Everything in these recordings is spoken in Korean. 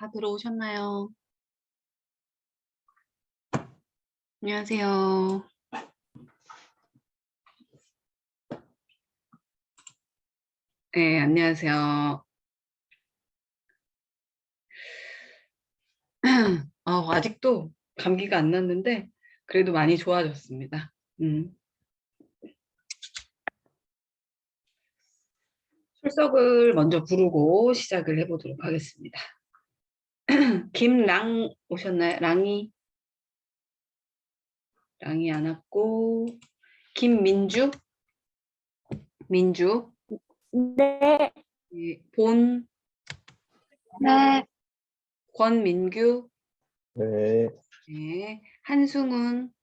다 들어오셨나요? 안녕하세요. 네, 안녕하세요. 아직도 감기가 안 났는데 그래도 많이 좋아졌습니다. 출석을 먼저 부르고 시작을 해보도록 하겠습니다. 김랑 오셨나요? 랑이 안 왔고, 김민주, 민주, 네, 네, 본, 네, 권민규, 네, 네, 한승훈,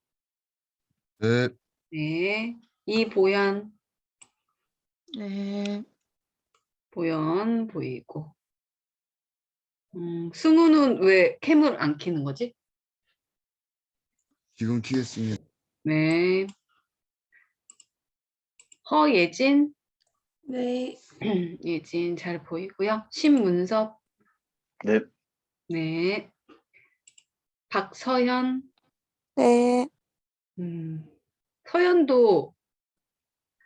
네, 네, 이보연, 네. 보연 보이고, 승우는 왜 캠을 안 켜는 거지? 지금 키겠습니다. 네, 허예진, 네, 예진 잘 보이고요. 신문섭, 네, 네, 박서현, 네. 서현도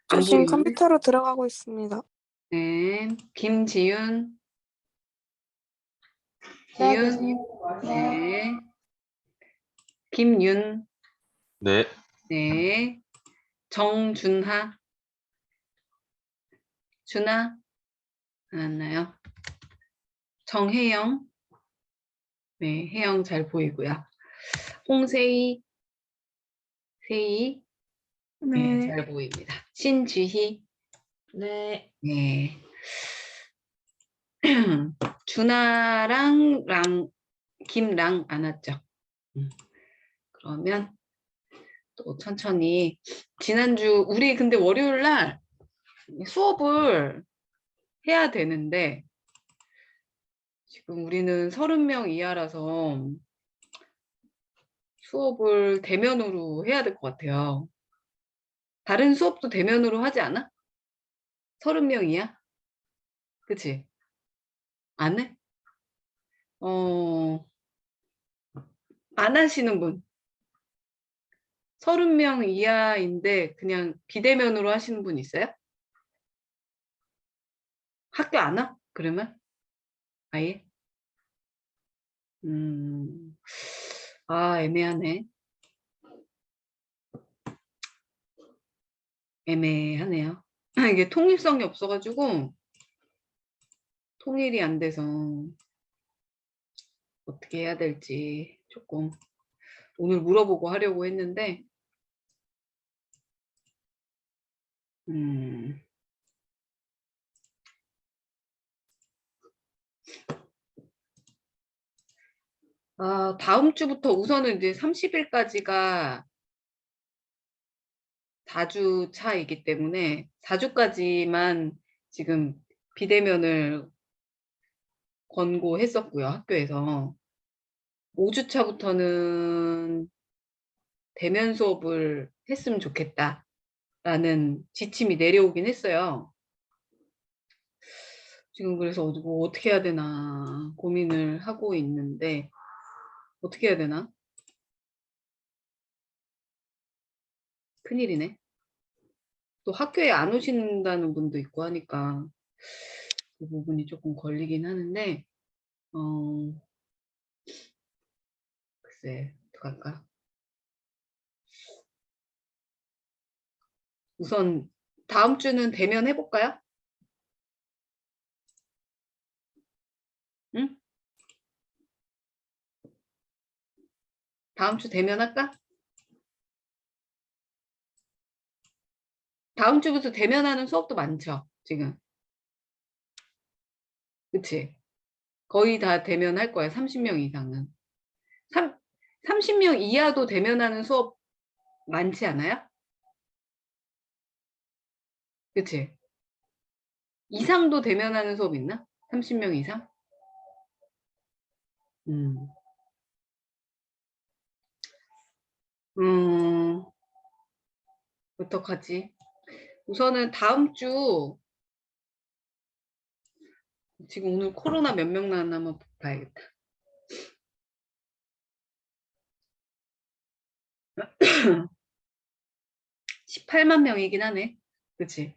저 안 지금 보이네. 컴퓨터로 들어가고 있습니다. 네, 김지윤, 네, 지윤, 교수님. 네, 김윤, 네, 네, 정준하, 준하, 안 왔나요? 정혜영, 네, 혜영 잘 보이고요. 홍세희, 세희, 네, 네, 잘 보입니다. 신지희, 네, 네. 준하랑 김랑 안 왔죠? 그러면 또 천천히 지난주 우리 근데 월요일 날 수업을 해야 되는데 지금 우리는 30명 이하라서 수업을 대면으로 해야 될 것 같아요. 다른 수업도 대면으로 하지 않아? 30명 이하? 그치? 안 해? 안 하시는 분. 30명 이하인데 그냥 비대면으로 하시는 분 있어요? 학교 안 와? 그러면? 아예? 애매하네. 애매하네요. 이게 통일성이 없어가지고 통일이 안 돼서 어떻게 해야 될지 조금 오늘 물어보고 하려고 했는데 다음 주부터 우선은 이제 30일까지가 4주 차이기 때문에 4주까지만 지금 비대면을 권고했었고요, 학교에서. 5주 차부터는 대면 수업을 했으면 좋겠다라는 지침이 내려오긴 했어요. 지금 그래서 뭐 어떻게 해야 되나 고민을 하고 있는데 어떻게 해야 되나? 큰일이네. 또 학교에 안 오신다는 분도 있고 하니까 그 부분이 조금 걸리긴 하는데 글쎄 어떡할까? 우선 다음 주는 대면 해볼까요? 응? 다음 주 대면 할까? 다음 주부터 대면하는 수업도 많죠, 지금. 그치? 거의 다 대면할 거야, 30명 이상은. 30명 이하도 대면하는 수업 많지 않아요? 그치? 이상도 대면하는 수업 있나? 30명 이상? 음. 음, 어떡하지? 우선은 다음 주, 지금 오늘 코로나 몇 명 나왔나 한번 봐야겠다. 18만 명이긴 하네. 그치?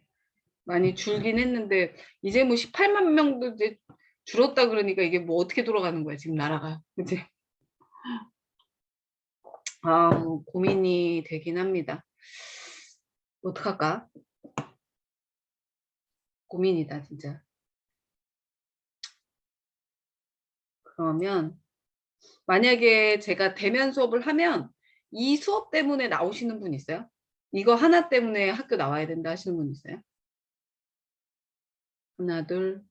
많이 줄긴 했는데 이제 뭐 18만 명도 이제 줄었다 그러니까 이게 뭐 어떻게 돌아가는 거야 지금 나라가. 그치? 아, 고민이 되긴 합니다. 어떡할까? 고민이다 진짜. 그러면 만약에 제가 대면 수업을 하면 이 수업 때문에 나오시는 분 있어요? 이거 하나 때문에 학교 나와야 된다 하시는 분 있어요? 하나, 둘,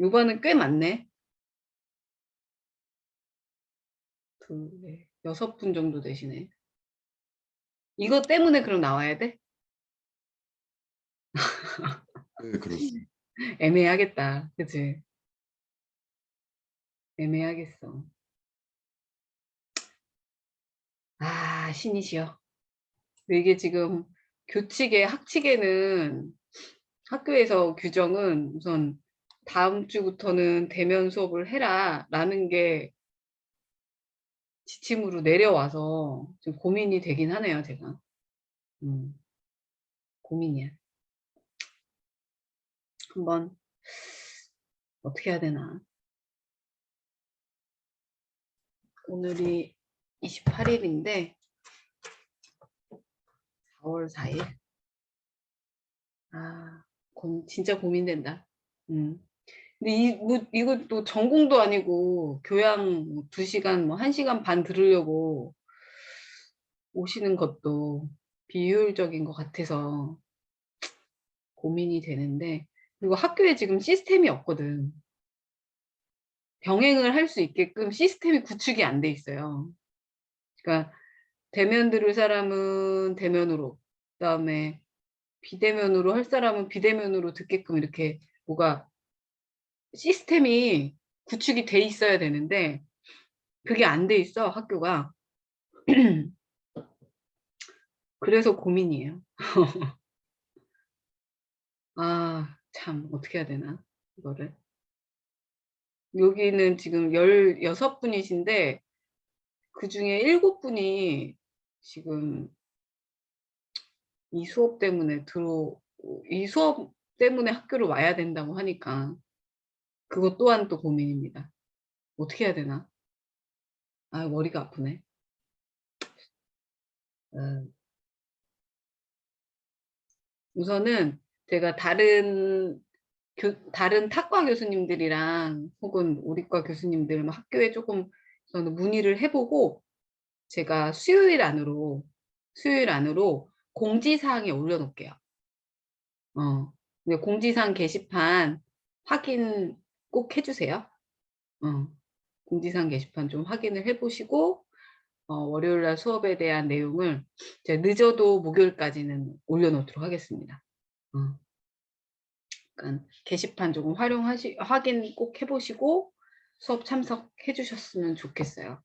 요번은 꽤 많네. 둘, 넷, 6분 정도 되시네. 이거 때문에 그럼 나와야 돼? 네, 그렇습니다. 애매하겠다. 그치? 애매하겠어. 아, 신이시여. 이게 지금 교칙에, 학칙에는 학교에서 규정은 우선 다음 주부터는 대면 수업을 해라 라는 게 지침으로 내려와서 좀 고민이 되긴 하네요, 제가. 고민이야. 한번 어떻게 해야 되나. 오늘이 28일인데 4월 4일. 아, 진짜 고민된다. 음. 근데 이것도 전공도 아니고 교양 2시간, 뭐 1시간 반 들으려고 오시는 것도 비효율적인 것 같아서 고민이 되는데, 그리고 학교에 지금 시스템이 없거든. 병행을 할 수 있게끔 시스템이 구축이 안 돼 있어요. 그러니까 대면 들을 사람은 대면으로, 그다음에 비대면으로 할 사람은 비대면으로 듣게끔 이렇게 뭐가 시스템이 구축이 돼 있어야 되는데 그게 안 돼 있어, 학교가. 그래서 고민이에요. 아, 참 어떻게 해야 되나 이거를. 여기는 지금 16분이신데 그중에 7분이 지금 이 수업 때문에 학교를 와야 된다고 하니까 그것 또한 또 고민입니다. 어떻게 해야 되나? 아, 머리가 아프네. 우선은 제가 다른 탁과 교수님들이랑 혹은 우리과 교수님들 뭐 학교에 조금 저는 문의를 해보고 제가 수요일 안으로 공지사항에 올려놓을게요. 근데 공지사항 게시판 확인 꼭 해주세요. 공지사항 게시판 좀 확인을 해보시고 월요일날 수업에 대한 내용을 제가 늦어도 목요일까지는 올려놓도록 하겠습니다. 그러니까 게시판 조금 확인 꼭 해보시고 수업 참석해 주셨으면 좋겠어요.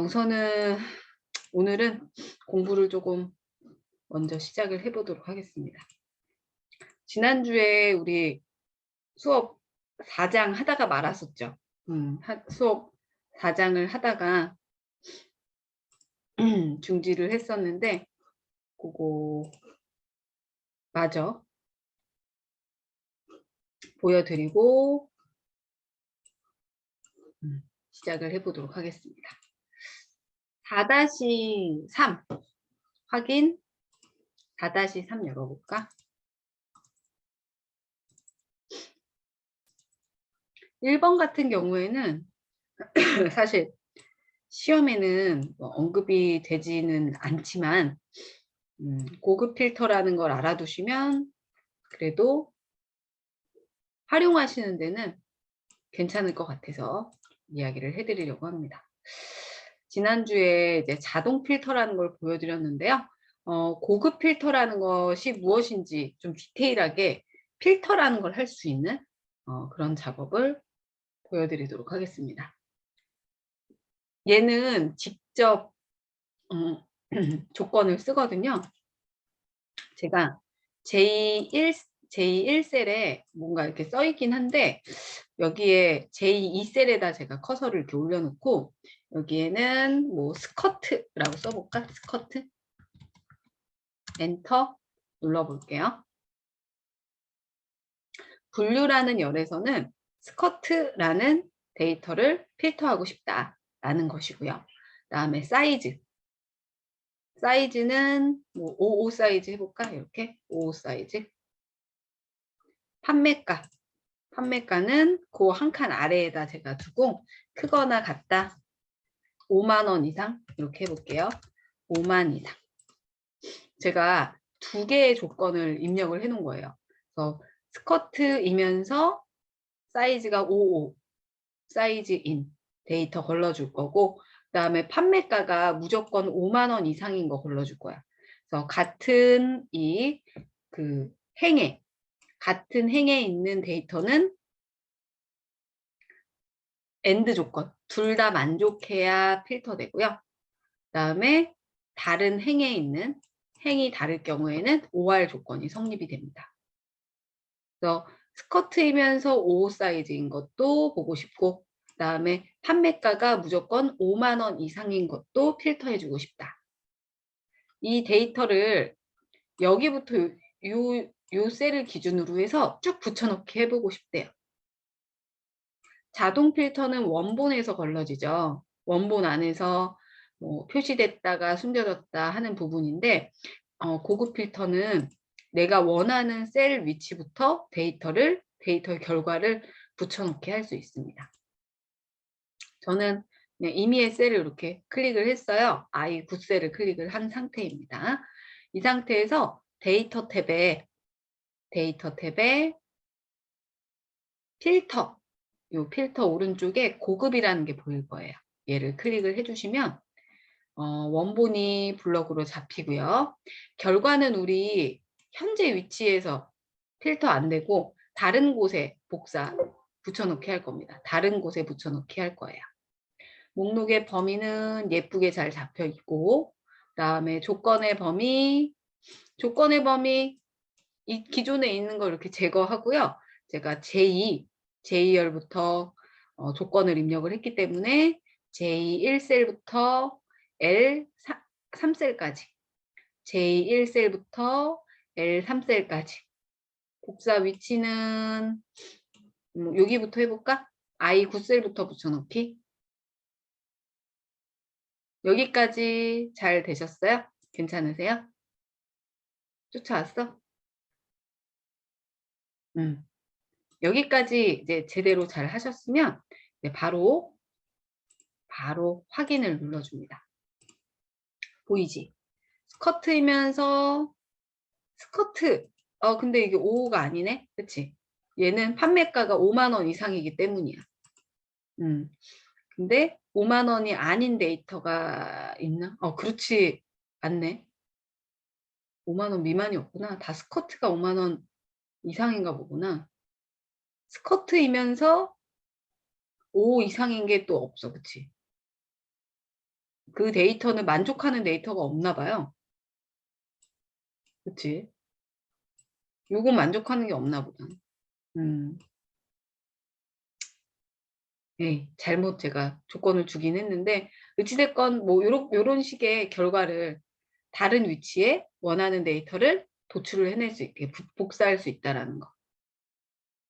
우선은 오늘은 공부를 조금 먼저 시작을 해보도록 하겠습니다. 지난주에 우리 수업 4장 하다가 말았었죠. 수업 4장을 하다가 중지를 했었는데 그거 마저 보여드리고 시작을 해보도록 하겠습니다. 4-3 확인. 4-3 열어볼까? 1번 같은 경우에는 사실 시험에는 뭐 언급이 되지는 않지만 고급 필터라는 걸 알아두시면 그래도 활용하시는 데는 괜찮을 것 같아서 이야기를 해드리려고 합니다. 지난주에 이제 자동 필터라는 걸 보여드렸는데요. 고급 필터라는 것이 무엇인지 좀 디테일하게 필터라는 걸 할 수 있는 그런 작업을 보여드리도록 하겠습니다. 얘는 직접 조건을 쓰거든요. 제가 J1셀에 뭔가 이렇게 써 있긴 한데 여기에 제2셀에다 제가 커서를 이렇게 올려놓고 여기에는 뭐 스커트라고 써볼까? 스커트. 엔터 눌러볼게요. 분류라는 열에서는 스커트라는 데이터를 필터하고 싶다라는 것이고요. 그다음에 사이즈. 사이즈는 뭐 55 사이즈 해볼까? 이렇게 55 사이즈. 판매가. 판매가는 그 한 칸 아래에다 제가 두고 크거나 같다. 5만 원 이상 이렇게 해볼게요. 5만 이상. 제가 두 개의 조건을 입력을 해 놓은 거예요. 그래서 스커트이면서 사이즈가 55 사이즈인 데이터 걸러줄 거고 그다음에 판매가가 무조건 5만 원 이상인 거 걸러줄 거야. 그래서 같은 그 행에 같은 행에 있는 데이터는 AND 조건 둘 다 만족해야 필터 되고요. 그다음에 다른 행에 있는 행이 다를 경우에는 OR 조건이 성립이 됩니다. 그래서 스커트이면서 55 사이즈인 것도 보고 싶고 그다음에 판매가가 무조건 5만 원 이상인 것도 필터해주고 싶다. 이 데이터를 여기부터 요 셀을 기준으로 해서 쭉 붙여넣기 해보고 싶대요. 자동 필터는 원본에서 걸러지죠. 원본 안에서 뭐 표시됐다가 숨겨졌다 하는 부분인데 고급 필터는 내가 원하는 셀 위치부터 데이터의 결과를 붙여넣기 할 수 있습니다. 저는 그냥 임의의 셀을 이렇게 클릭을 했어요. I9셀을 클릭을 한 상태입니다. 이 상태에서 데이터 탭에 필터, 요 필터 오른쪽에 고급이라는 게 보일 거예요. 얘를 클릭을 해주시면 원본이 블럭으로 잡히고요. 결과는 우리 현재 위치에서 필터 안 되고 다른 곳에 붙여넣기 할 겁니다. 다른 곳에 붙여넣기 할 거예요. 목록의 범위는 예쁘게 잘 잡혀 있고 그다음에 조건의 범위 이 기존에 있는 걸 이렇게 제거하고요. 제가 제2열부터 조건을 입력을 했기 때문에 J1셀부터 L3셀까지 J1셀부터 L3셀까지 복사 위치는 여기부터 해볼까? I9셀부터 붙여넣기. 여기까지 잘 되셨어요? 괜찮으세요? 쫓아왔어? 여기까지 이제 제대로 잘 하셨으면 바로 확인을 눌러줍니다. 보이지? 스커트이면서 스커트. 근데 이게 55가 아니네. 그치? 얘는 판매가가 5만 원 이상이기 때문이야. 근데 5만 원이 아닌 데이터가 있나? 그렇지 않네. 5만 원 미만이 없구나. 다 스커트가 5만 원 이상인가 보구나. 스커트이면서 5 이상인 게 또 없어. 그치? 그 데이터는 만족하는 데이터가 없나 봐요. 그치? 요거 만족하는 게 없나 보다. 네, 잘못 제가 조건을 주긴 했는데 어찌됐건 뭐 요런 식의 결과를 다른 위치에 원하는 데이터를 도출을 해낼 수 있게 복사할 수 있다라는 거.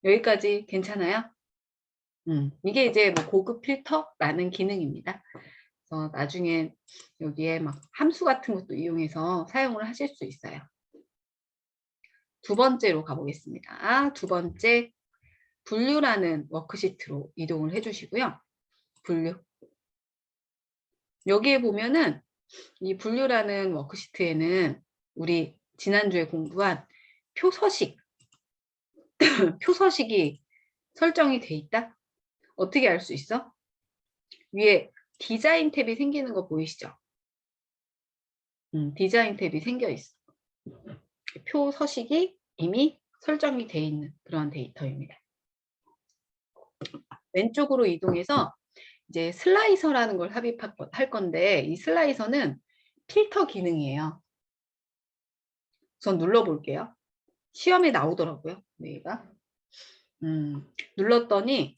여기까지 괜찮아요? 이게 이제 뭐 고급 필터라는 기능입니다. 그래서 나중에 여기에 막 함수 같은 것도 이용해서 사용을 하실 수 있어요. 두 번째로 가보겠습니다. 두 번째, 분류라는 워크시트로 이동을 해주시고요. 분류. 여기에 보면은 이 분류라는 워크시트에는 우리 지난주에 공부한 표서식, 표서식이 설정이 돼 있다? 어떻게 알 수 있어? 위에 디자인 탭이 생기는 거 보이시죠? 디자인 탭이 생겨 있어. 표서식이 이미 설정이 돼 있는 그런 데이터입니다. 왼쪽으로 이동해서 이제 슬라이서라는 걸 삽입할 건데 이 슬라이서는 필터 기능이에요. 우선 눌러볼게요. 시험에 나오더라고요. 여기가 눌렀더니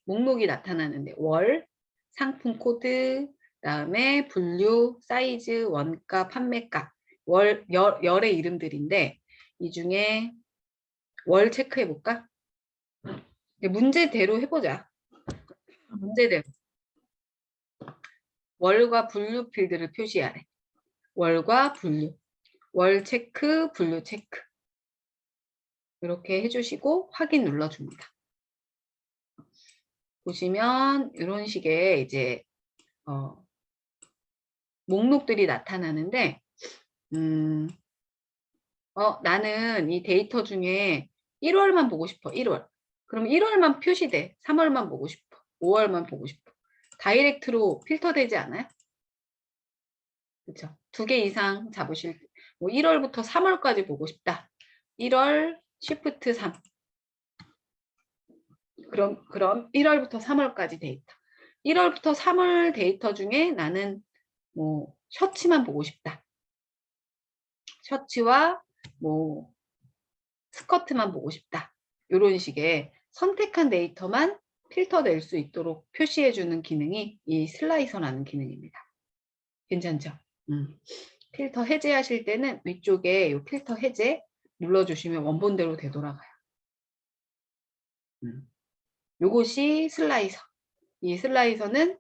목록이 나타나는데 월, 상품 코드, 그다음에 분류, 사이즈, 원가, 판매가, 열의 이름들인데 이 중에 월 체크해 볼까? 문제대로 해보자. 문제대로. 월과 분류 필드를 표시하래. 월과 분류. 월 체크, 분류 체크. 이렇게 해주시고 확인 눌러줍니다. 보시면 이런 식의 이제 목록들이 나타나는데 나는 이 데이터 중에 1월만 보고 싶어. 1월. 그럼 1월만 표시돼. 3월만 보고 싶어. 5월만 보고 싶어. 다이렉트로 필터되지 않아요? 그렇죠. 2개 이상 잡으실 때, 뭐 1월부터 3월까지 보고 싶다. 1월 쉬프트 3. 그럼 1월부터 3월까지 데이터. 1월부터 3월 데이터 중에 나는 뭐 셔츠만 보고 싶다. 셔츠와 뭐 스커트만 보고 싶다. 이런 식의 선택한 데이터만 필터 낼 수 있도록 표시해주는 기능이 이 슬라이서라는 기능입니다. 괜찮죠? 필터 해제하실 때는 위쪽에 이 필터 해제 눌러주시면 원본대로 되돌아가요. 요것이 슬라이서. 이 슬라이서는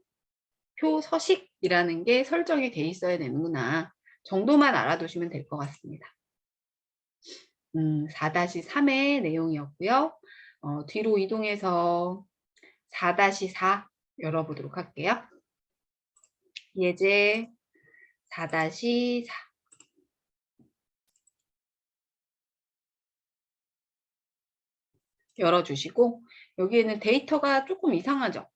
표 서식이라는 게 설정이 돼 있어야 되는구나 정도만 알아두시면 될 것 같습니다. 4-3의 내용이었고요. 뒤로 이동해서 4-4 열어보도록 할게요. 예제 4-4 열어주시고 여기에는 데이터가 조금 이상하죠?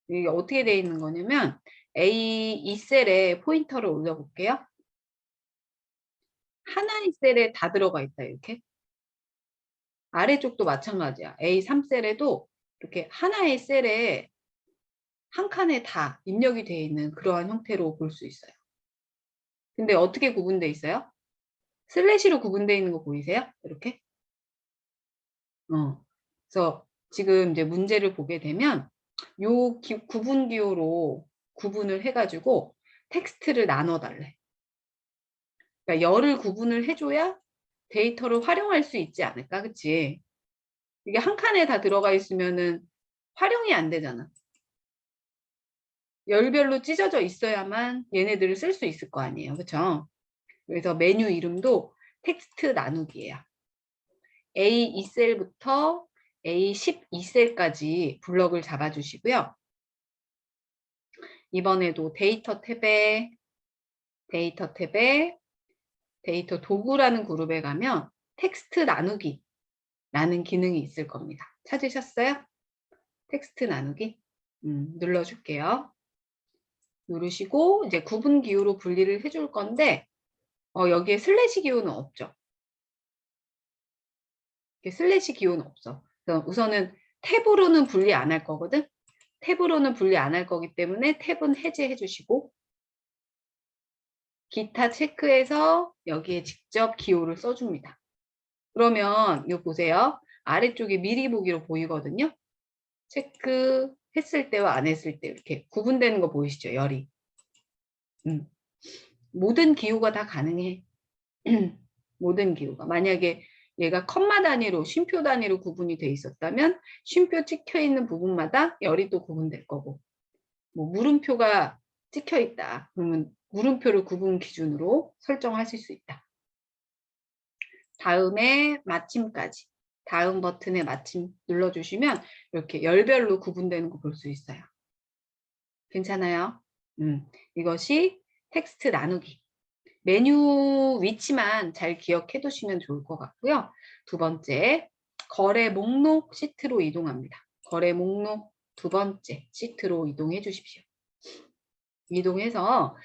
이게 어떻게 되어 있는 거냐면 A 2셀에 포인터를 올려볼게요. 하나의 셀에 다 들어가 있다 이렇게. 아래쪽도 마찬가지야. A 3셀에도 이렇게 하나의 셀에 한 칸에 다 입력이 되어 있는 그러한 형태로 볼 수 있어요. 근데 어떻게 구분되어 있어요? 슬래시로 구분되어 있는 거 보이세요? 이렇게. 그래서 지금 이제 문제를 보게 되면 요 구분 기호로 구분을 해가지고 텍스트를 나눠달래. 그러니까 열을 구분을 해줘야 데이터를 활용할 수 있지 않을까, 그치? 이게 한 칸에 다 들어가 있으면은 활용이 안 되잖아. 열별로 찢어져 있어야만 얘네들을 쓸 수 있을 거 아니에요, 그쵸? 그래서 메뉴 이름도 텍스트 나누기예요. A 2셀부터 A 12셀까지 블럭을 잡아주시고요. 이번에도 데이터 탭에 데이터 도구라는 그룹에 가면 텍스트 나누기라는 기능이 있을 겁니다. 찾으셨어요? 텍스트 나누기 눌러줄게요. 누르시고 이제 구분 기호로 분리를 해줄 건데 여기에 슬래시 기호는 없죠. 슬래시 기호는 없어. 그래서 우선은 탭으로는 분리 안 할 거거든. 탭으로는 분리 안 할 거기 때문에 탭은 해제해 주시고 기타 체크해서 여기에 직접 기호를 써줍니다. 그러면 이거 보세요. 아래쪽에 미리 보기로 보이거든요. 체크했을 때와 안 했을 때 이렇게 구분되는 거 보이시죠? 열이. 모든 기호가 다 가능해. 모든 기호가. 만약에 얘가 컴마 단위로, 쉼표 단위로 구분이 돼 있었다면 쉼표 찍혀 있는 부분마다 열이 또 구분될 거고 뭐 물음표가 찍혀 있다. 그러면 물음표를 구분 기준으로 설정하실 수 있다. 다음에 마침까지. 다음 버튼에 마침 눌러주시면 이렇게 열별로 구분되는 거 볼 수 있어요. 괜찮아요? 이것이 텍스트 나누기. 메뉴 위치만 잘 기억해 두시면 좋을 것 같고요. 두 번째, 거래 목록 시트로 이동합니다. 거래 목록 두 번째 시트로 이동해 주십시오. 이동해서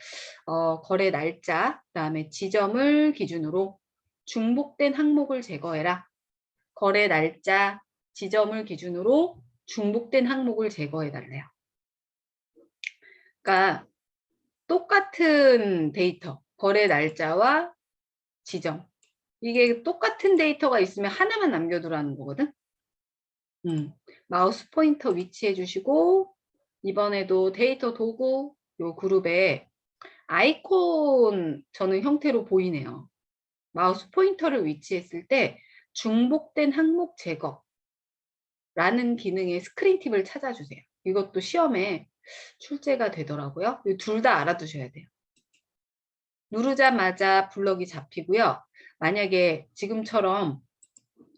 거래 날짜, 그다음에 지점을 기준으로 중복된 항목을 제거해라. 거래 날짜, 지점을 기준으로 중복된 항목을 제거해 달래요. 그러니까 똑같은 데이터, 거래 날짜와 지점 이게 똑같은 데이터가 있으면 하나만 남겨두라는 거거든. 마우스 포인터 위치해 주시고 이번에도 데이터 도구 요 그룹에 아이콘 저는 형태로 보이네요. 마우스 포인터를 위치했을 때 중복된 항목 제거라는 기능의 스크린 팁을 찾아주세요. 이것도 시험에 출제가 되더라고요. 둘 다 알아두셔야 돼요. 누르자마자 블럭이 잡히고요. 만약에 지금처럼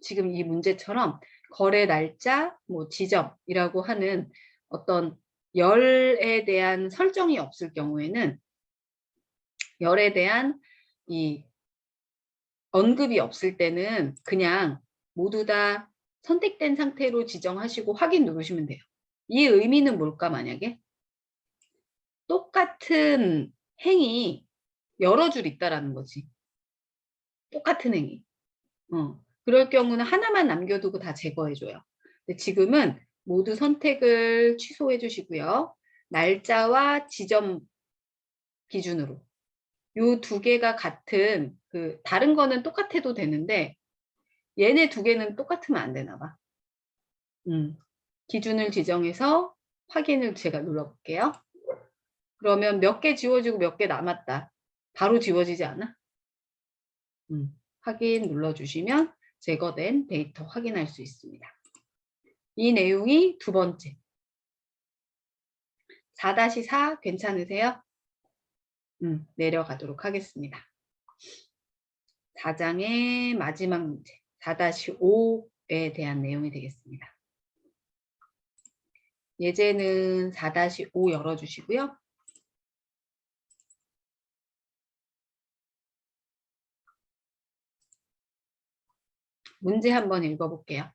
지금 이 문제처럼 거래 날짜, 뭐 지점이라고 하는 어떤 열에 대한 설정이 없을 경우에는 열에 대한 이 언급이 없을 때는 그냥 모두 다 선택된 상태로 지정하시고 확인 누르시면 돼요. 이 의미는 뭘까 만약에? 똑같은 행이 여러 줄 있다라는 거지. 똑같은 행위. 그럴 경우는 하나만 남겨두고 다 제거해줘요. 근데 지금은 모두 선택을 취소해 주시고요. 날짜와 지점 기준으로 요 두 개가 같은 다른 거는 똑같아도 되는데 얘네 두 개는 똑같으면 안 되나 봐. 기준을 지정해서 확인을 제가 눌러볼게요. 그러면 몇 개 지워지고 몇 개 남았다. 바로 지워지지 않아? 확인 눌러주시면 제거된 데이터 확인할 수 있습니다. 이 내용이 두 번째. 4-4 괜찮으세요? 내려가도록 하겠습니다. 4장의 마지막 문제 4-5에 대한 내용이 되겠습니다. 예제는 4-5 열어주시고요. 문제 한번 읽어볼게요.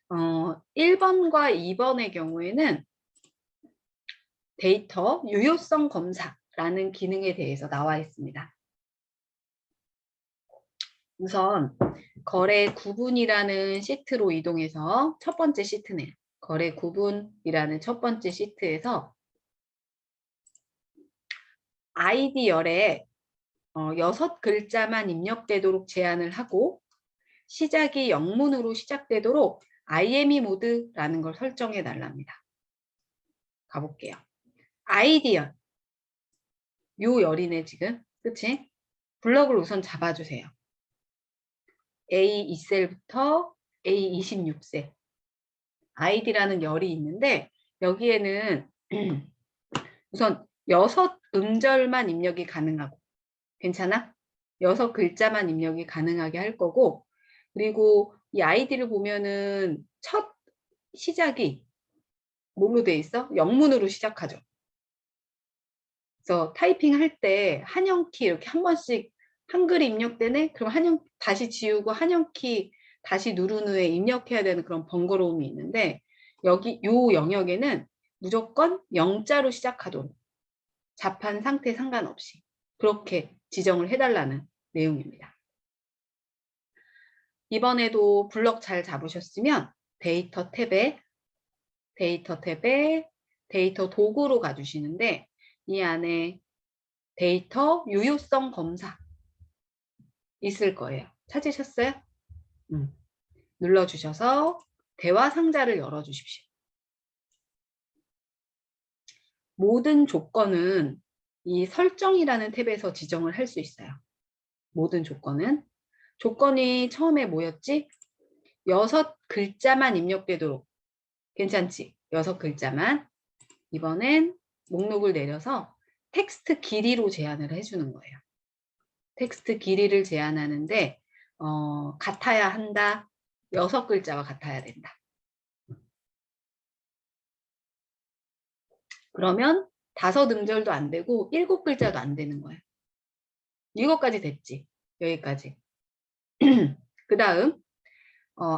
1번과 2번의 경우에는 데이터 유효성 검사라는 기능에 대해서 나와 있습니다. 우선 거래 구분이라는 시트로 이동해서 첫 번째 시트네요. 거래 구분이라는 첫 번째 시트에서 아이디 열에 6글자만 입력되도록 제한을 하고 시작이 영문으로 시작되도록 IME 모드라는 걸 설정해 달랍니다. 가볼게요. 아이디 열. 요 열이네 지금. 그치? 블럭을 우선 잡아주세요. A2셀부터 A26셀. 아이디라는 열이 있는데 여기에는 우선 6음절만 입력이 가능하고 괜찮아? 6글자만 입력이 가능하게 할 거고 그리고 이 아이디를 보면은 첫 시작이 뭘로 돼 있어? 영문으로 시작하죠. 그래서 타이핑 할 때 한영키 이렇게 한 번씩 한글이 입력되네? 그럼 다시 지우고 한영키 다시 누른 후에 입력해야 되는 그런 번거로움이 있는데 여기 요 영역에는 무조건 영자로 시작하도록 잡한 상태 상관없이 그렇게 지정을 해달라는 내용입니다. 이번에도 블럭 잘 잡으셨으면 데이터 탭에 데이터 도구로 가주시는데 이 안에 데이터 유효성 검사 있을 거예요. 찾으셨어요? 눌러주셔서 대화 상자를 열어주십시오. 모든 조건은 이 설정이라는 탭에서 지정을 할 수 있어요. 모든 조건은. 조건이 처음에 뭐였지? 6글자만 입력되도록. 괜찮지? 6글자만. 이번엔 목록을 내려서 텍스트 길이로 제한을 해주는 거예요. 텍스트 길이를 제한하는데 같아야 한다. 6글자와 같아야 된다. 그러면 5음절도 안 되고 7글자도 안 되는 거예요. 이것까지 됐지. 여기까지. 그 다음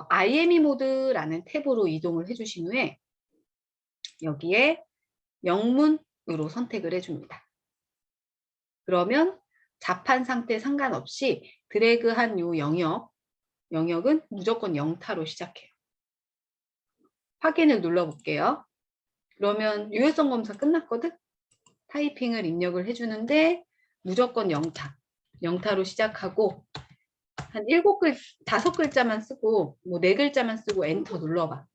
IME 모드라는 탭으로 이동을 해주신 후에 여기에 영문으로 선택을 해줍니다. 그러면 잡한 상태 상관없이 드래그한 요 영역은 무조건 영타로 시작해요. 확인을 눌러볼게요. 그러면 유효성 검사 끝났거든? 타이핑을 입력을 해주는데 무조건 영타로 시작하고 한 5글자만 쓰고 뭐 4글자만 쓰고 엔터 눌러봐.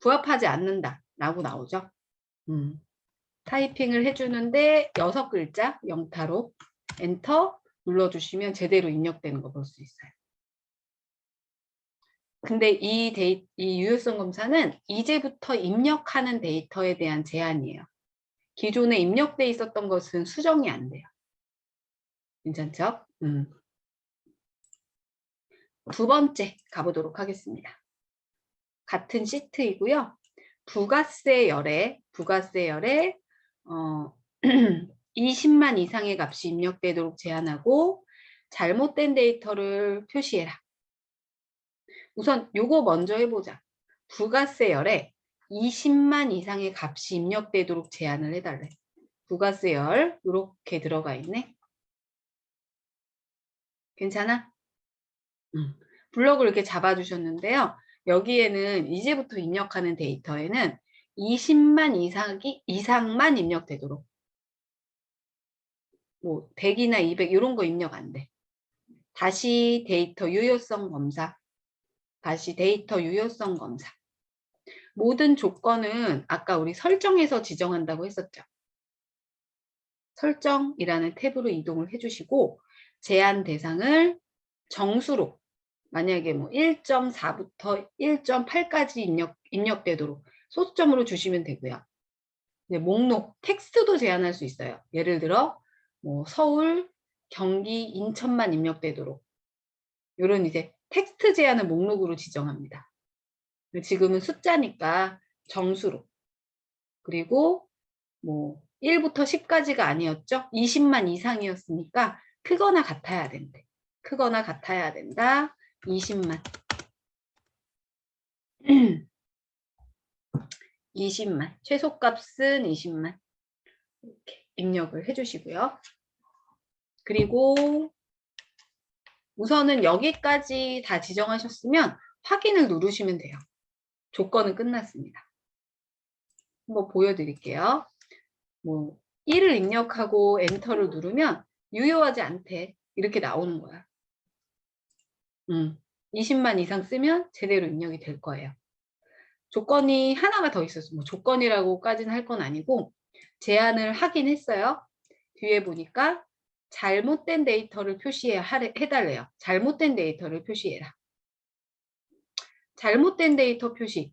부합하지 않는다 라고 나오죠. 타이핑을 해주는데 6글자 영타로 엔터 눌러주시면 제대로 입력되는 거 볼 수 있어요. 근데 이 유효성 검사는 이제부터 입력하는 데이터에 대한 제한이에요. 기존에 입력돼 있었던 것은 수정이 안 돼요. 괜찮죠? 두 번째 가보도록 하겠습니다. 같은 시트이고요. 부가세 열에 20만 이상의 값이 입력되도록 제한하고 잘못된 데이터를 표시해라. 우선 요거 먼저 해보자. 부가세열에 20만 이상의 값이 입력되도록 제한을 해달래. 부가세열 이렇게 들어가 있네. 괜찮아? 블럭을 이렇게 잡아주셨는데요. 여기에는 이제부터 입력하는 데이터에는 20만 이상만 입력되도록. 뭐 100이나 200 이런 거 입력 안 돼. 다시 데이터 유효성 검사. 모든 조건은 아까 우리 설정에서 지정한다고 했었죠. 설정이라는 탭으로 이동을 해주시고 제한 대상을 정수로 만약에 뭐 1.4부터 1.8까지 입력되도록 소수점으로 주시면 되고요. 네, 목록, 텍스트도 제한할 수 있어요. 예를 들어 뭐 서울, 경기, 인천만 입력되도록 이런 이제 텍스트 제한을 목록으로 지정합니다. 지금은 숫자니까 정수로. 그리고 뭐 1부터 10까지가 아니었죠. 20만 이상이었으니까 크거나 같아야 된대. 20만. 20만. 최소값은 20만. 이렇게 입력을 해주시고요. 그리고 우선은 여기까지 다 지정하셨으면 확인을 누르시면 돼요. 조건은 끝났습니다. 한번 보여드릴게요. 뭐 1을 입력하고 엔터를 누르면 유효하지 않대. 이렇게 나오는 거야. 20만 이상 쓰면 제대로 입력이 될 거예요. 조건이 하나가 더 있었어. 뭐 조건이라고까지는 할 건 아니고 제한을 하긴 했어요. 뒤에 보니까 잘못된 데이터를 해달래요. 잘못된 데이터를 표시해라. 잘못된 데이터 표시.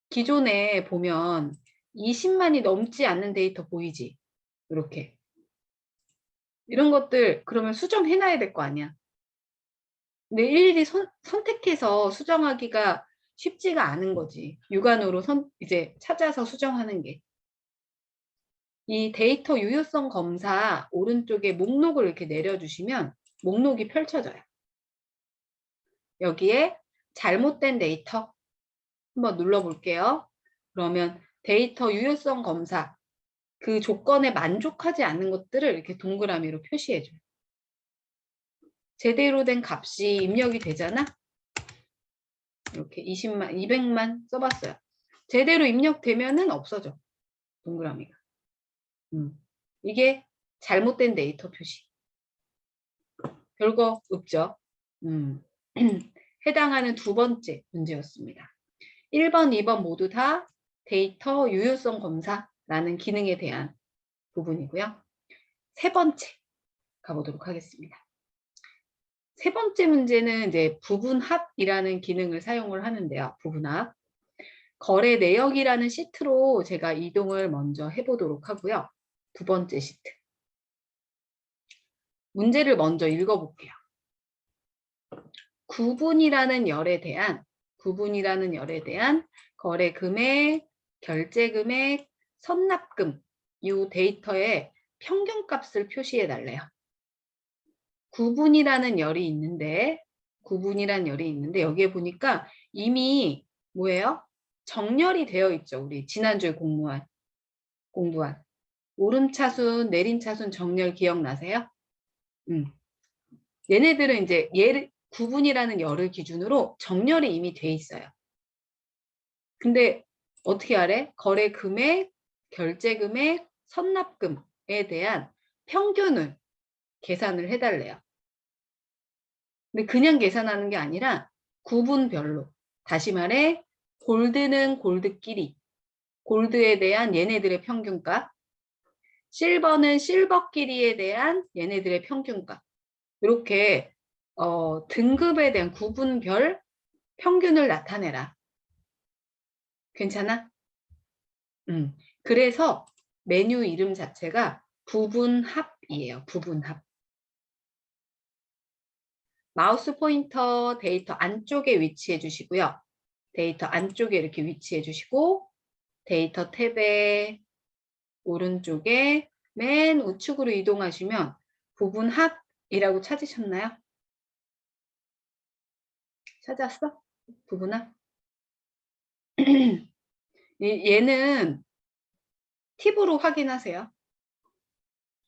기존에 보면 20만이 넘지 않는 데이터 보이지? 이렇게. 이런 것들 그러면 수정해놔야 될 거 아니야. 근데 일일이 선택해서 수정하기가 쉽지가 않은 거지. 육안으로 이제 찾아서 수정하는 게. 이 데이터 유효성 검사 오른쪽에 목록을 이렇게 내려주시면 목록이 펼쳐져요. 여기에 잘못된 데이터 한번 눌러볼게요. 그러면 데이터 유효성 검사 그 조건에 만족하지 않는 것들을 이렇게 동그라미로 표시해줘요. 제대로 된 값이 입력이 되잖아. 이렇게 20만, 200만 써봤어요. 제대로 입력되면은 없어져. 동그라미가. 이게 잘못된 데이터 표시. 별거 없죠. 해당하는 두 번째 문제였습니다. 1번, 2번 모두 다 데이터 유효성 검사라는 기능에 대한 부분이고요. 세 번째 가보도록 하겠습니다. 세 번째 문제는 이제 부분합이라는 기능을 사용을 하는데요. 부분합. 거래 내역이라는 시트로 제가 이동을 먼저 해보도록 하고요. 두 번째 시트. 문제를 먼저 읽어볼게요. 구분이라는 열에 대한 거래 금액, 결제 금액, 선납금 이 데이터의 평균값을 표시해 달래요. 구분이라는 열이 있는데 여기에 보니까 이미 뭐예요? 정렬이 되어 있죠. 우리 지난주에 공부한 오름차순, 내림차순 정렬 기억나세요? 얘네들은 이제 구분이라는 열을 기준으로 정렬이 이미 돼 있어요. 근데 어떻게 하래? 거래 금액, 결제 금액, 선납금에 대한 평균을 계산을 해달래요. 근데 그냥 계산하는 게 아니라 구분별로. 다시 말해 골드는 골드끼리. 골드에 대한 얘네들의 평균값. 실버는 실버끼리에 대한 얘네들의 평균값. 이렇게 등급에 대한 구분별 평균을 나타내라. 괜찮아? 그래서 메뉴 이름 자체가 부분합이에요. 부분합. 마우스 포인터 데이터 안쪽에 위치해 주시고요. 데이터 안쪽에 이렇게 위치해 주시고 데이터 탭에 오른쪽에 맨 우측으로 이동하시면 부분합이라고 찾으셨나요? 찾았어? 부분합? 얘는 팁으로 확인하세요.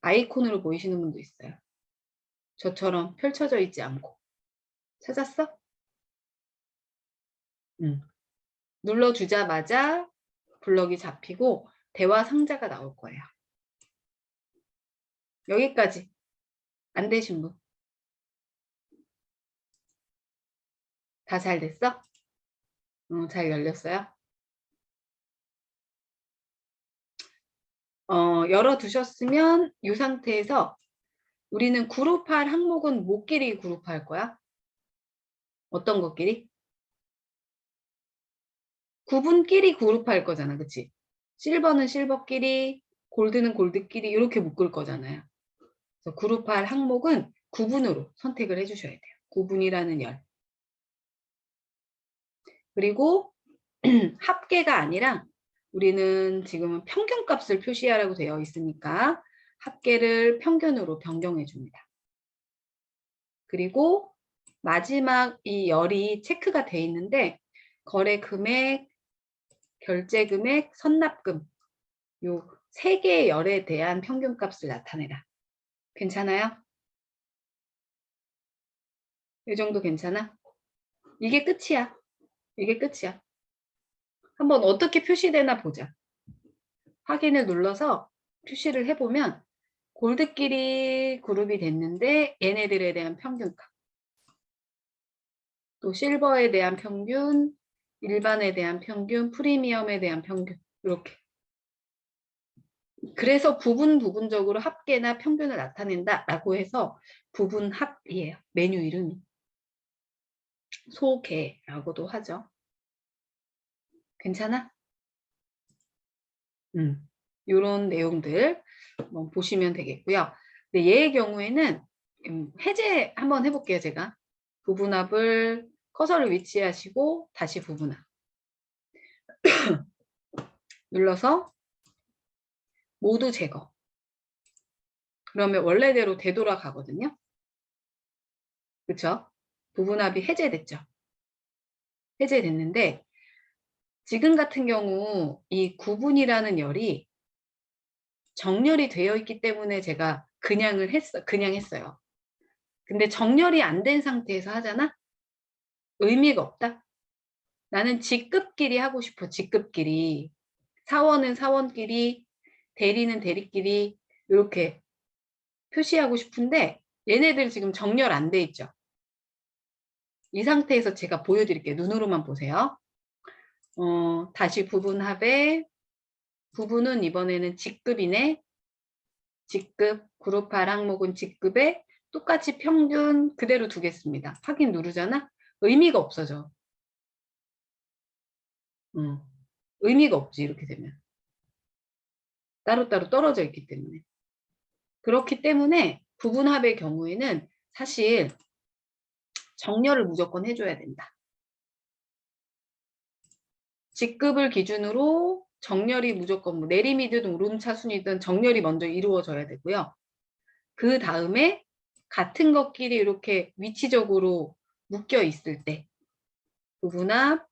아이콘으로 보이시는 분도 있어요. 저처럼 펼쳐져 있지 않고. 찾았어? 눌러주자마자 블럭이 잡히고 대화 상자가 나올 거예요. 여기까지 안 되신 분? 다 잘 됐어? 잘 열렸어요? 열어두셨으면 이 상태에서 우리는 그룹할 항목은 뭐끼리 그룹할 거야? 어떤 것끼리? 구분끼리 그룹할 거잖아. 그치? 실버는 실버끼리, 골드는 골드끼리 이렇게 묶을 거잖아요. 그래서 그룹할 항목은 구분으로 선택을 해주셔야 돼요. 구분이라는 열. 그리고 합계가 아니라 우리는 지금은 평균값을 표시하라고 되어 있으니까 합계를 평균으로 변경해 줍니다. 그리고 마지막 이 열이 체크가 돼 있는데 거래 금액, 결제 금액, 선납금 요 세 개의 열에 대한 평균값을 나타내라. 괜찮아요? 이 정도 괜찮아? 이게 끝이야. 이게 끝이야. 한번 어떻게 표시되나 보자. 확인을 눌러서 표시를 해보면 골드끼리 그룹이 됐는데 얘네들에 대한 평균값. 또 실버에 대한 평균, 일반에 대한 평균, 프리미엄에 대한 평균 이렇게. 그래서 부분적으로 합계나 평균을 나타낸다라고 해서 부분합이에요. 메뉴 이름이. 소개라고도 하죠. 괜찮아? 이런 내용들 한번 보시면 되겠고요. 근데 얘의 경우에는 해제 한번 해볼게요. 제가 부분합을 커서를 위치하시고 다시 부분합 눌러서 모두 제거. 그러면 원래대로 되돌아가거든요. 그렇죠? 부분합이 해제됐죠. 해제됐는데 지금 같은 경우 이 구분이라는 열이 정렬이 되어 있기 때문에 제가 그냥 했어요. 근데 정렬이 안 된 상태에서 하잖아? 의미가 없다. 나는 직급끼리 하고 싶어. 직급끼리. 사원은 사원끼리, 대리는 대리끼리 이렇게 표시하고 싶은데 얘네들 지금 정렬 안 돼 있죠. 이 상태에서 제가 보여드릴게요. 눈으로만 보세요. 다시 부분합에 부분은 이번에는 직급이네. 직급, 그룹할 항목은 직급에 똑같이 평균 그대로 두겠습니다. 확인 누르잖아? 의미가 없어져. 의미가 없지 이렇게 되면. 따로따로 떨어져 있기 때문에. 그렇기 때문에 부분합의 경우에는 사실 정렬을 무조건 해줘야 된다. 직급을 기준으로 정렬이 무조건 뭐 내림이든 오름차순이든 정렬이 먼저 이루어져야 되고요. 그 다음에 같은 것끼리 이렇게 위치적으로 묶여 있을 때 부분합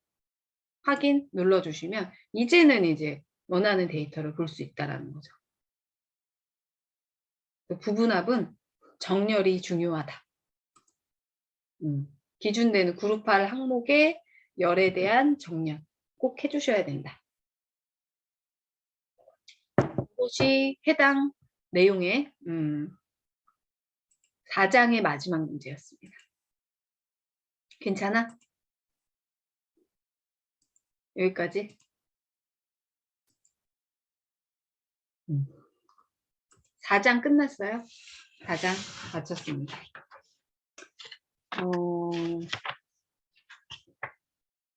확인 눌러주시면 이제는 이제 원하는 데이터를 볼 수 있다는 거죠. 부분합은 정렬이 중요하다. 기준되는 그룹할 항목의 열에 대한 정렬 꼭 해주셔야 된다. 이것이 해당 내용의 4장의 마지막 문제였습니다. 괜찮아? 여기까지? 4장 끝났어요. 4장 마쳤습니다.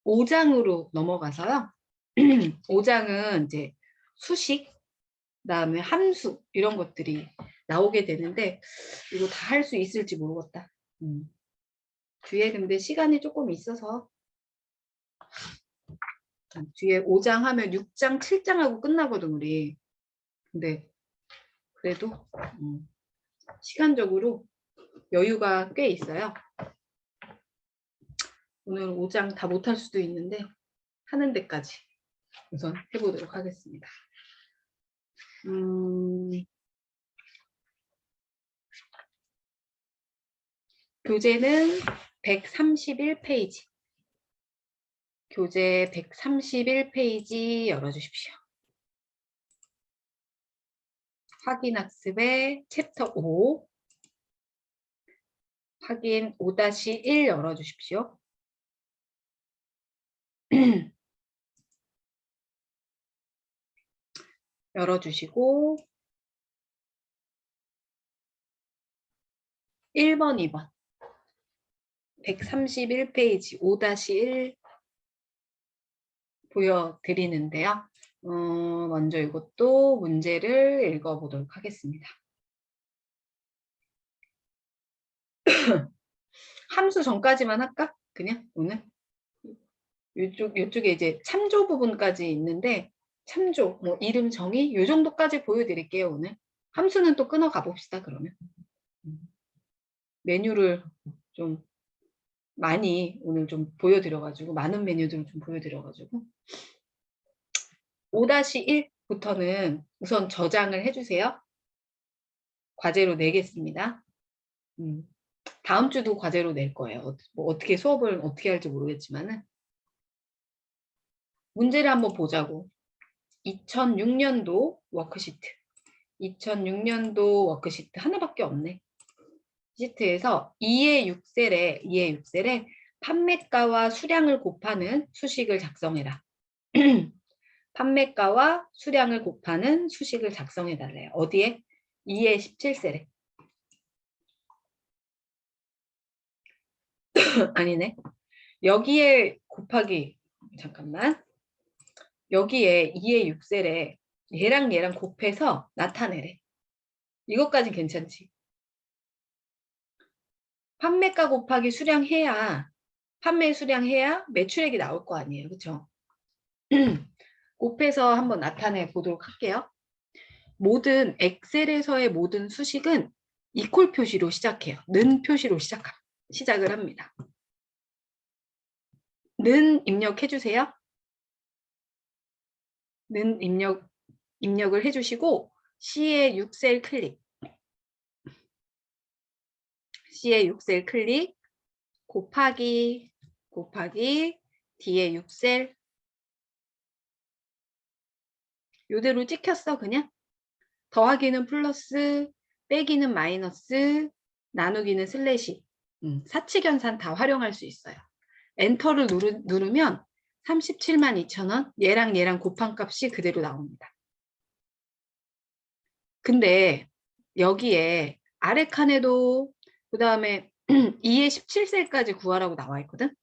5장으로 넘어가서요. 5장은 이제 수식, 그다음에 함수 이런 것들이 나오게 되는데 이거 다 할 수 있을지 모르겠다. 뒤에 근데 시간이 조금 있어서 뒤에 5장 하면 6장, 7장하고 끝나거든 우리. 근데 그래도 시간적으로 여유가 꽤 있어요. 오늘 5장 다 못할 수도 있는데 하는 데까지 우선 해보도록 하겠습니다. 교재는 131페이지. 교재 131페이지 열어주십시오. 확인학습의 챕터 5. 확인 5-1 열어주십시오. 열어주시고 1번, 2번 131페이지 5-1 보여드리는데요. 먼저 이것도 문제를 읽어보도록 하겠습니다. 함수 전까지만 할까? 그냥 오늘? 이쪽에 이제 참조 부분까지 있는데 참조, 뭐 이름 정의 이 정도까지 보여드릴게요. 오늘 함수는 또 끊어 가봅시다. 그러면 메뉴를 좀 많이 오늘 좀 보여드려가지고 많은 메뉴들을 좀 보여드려가지고 5-1부터는 우선 저장을 해주세요. 과제로 내겠습니다. 다음 주도 과제로 낼 거예요. 뭐 어떻게 수업을 어떻게 할지 모르겠지만은 문제를 한번 보자고. 2006년도 워크시트. 2006년도 워크시트 하나밖에 없네. 시트에서 2의 6셀에 판매가와 수량을 곱하는 수식을 작성해라. 판매가와 수량을 곱하는 수식을 작성해달래요. 어디에? 2의 17셀에. 아니네. 여기에 곱하기, 잠깐만. 여기에 2의 6셀에 얘랑 얘랑 곱해서 나타내래. 이것까지 괜찮지? 판매가 곱하기 수량해야, 판매 수량해야 매출액이 나올 거 아니에요. 그렇죠? 곱해서 한번 나타내 보도록 할게요. 모든 엑셀에서의 모든 수식은 이퀄 표시로 시작해요. 는 표시로 시작을 합니다. 는 입력해 주세요. 는 입력을 해주시고 C의 6셀 클릭. C의 6셀 클릭 곱하기 D의 6셀 요대로 찍혔어. 그냥 더하기는 플러스, 빼기는 마이너스, 나누기는 슬래시. 사칙연산 다 활용할 수 있어요. 엔터를 누르면 372,000원, 얘랑 곱한 값이 그대로 나옵니다. 근데 여기에 아래 칸에도 그 다음에 2의 17셀까지 구하라고 나와 있거든.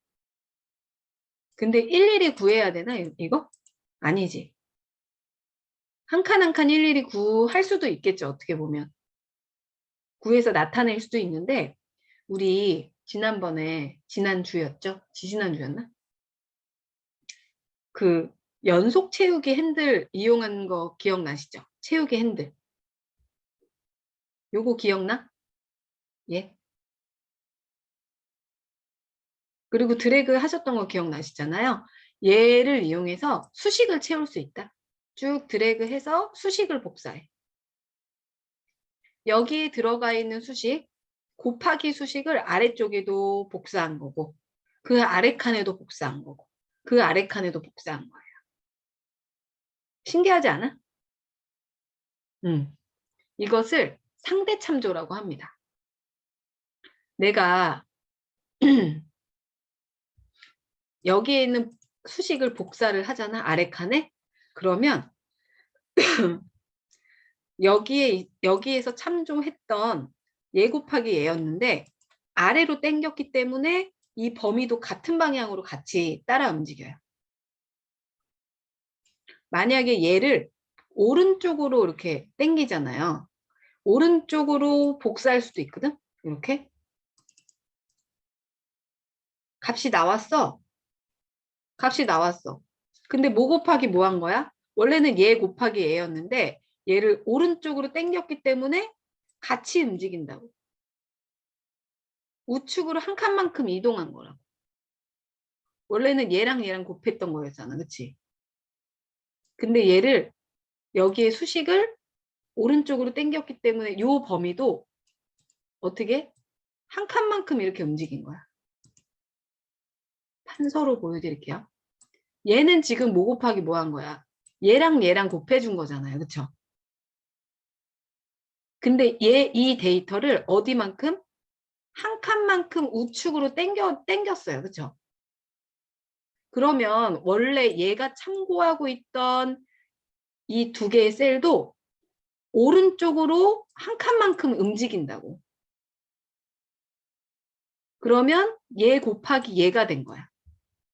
근데 일일이 구해야 되나 이거? 아니지. 한 칸 한 칸 일일이 구할 수도 있겠죠. 어떻게 보면. 구해서 나타낼 수도 있는데 우리 지난번에 지난주였죠? 지지난주였나? 그 연속 채우기 핸들 이용한 거 기억나시죠? 채우기 핸들. 요거 기억나? 예. 그리고 드래그 하셨던 거 기억나시잖아요. 얘를 이용해서 수식을 채울 수 있다. 쭉 드래그해서 수식을 복사해. 여기에 들어가 있는 수식, 곱하기 수식을 아래쪽에도 복사한 거고 그 아래 칸에도 복사한 거고 그 아래 칸에도 복사한 거예요. 신기하지 않아? 이것을 상대 참조라고 합니다. 내가 여기에 있는 수식을 복사를 하잖아. 아래 칸에. 그러면 여기에서 참조했던 얘 곱하기 얘였는데 아래로 당겼기 때문에 이 범위도 같은 방향으로 같이 따라 움직여요. 만약에 얘를 오른쪽으로 이렇게 당기잖아요. 오른쪽으로 복사할 수도 있거든. 이렇게. 값이 나왔어. 값이 나왔어. 근데 뭐 곱하기 뭐 한 거야? 원래는 얘 곱하기 얘였는데 얘를 오른쪽으로 당겼기 때문에 같이 움직인다고. 우측으로 한 칸만큼 이동한 거라고. 원래는 얘랑 곱했던 거였잖아. 그치? 근데 얘를 여기에 수식을 오른쪽으로 당겼기 때문에 요 범위도 어떻게? 한 칸만큼 이렇게 움직인 거야. 판서로 보여드릴게요. 얘는 지금 뭐 곱하기 뭐 한 거야? 얘랑 곱해준 거잖아요. 그쵸? 근데 이 데이터를 어디만큼? 한 칸만큼 우측으로 당겼어요. 그쵸? 그러면 원래 얘가 참고하고 있던 이 두 개의 셀도 오른쪽으로 한 칸만큼 움직인다고. 그러면 얘 곱하기 얘가 된 거야.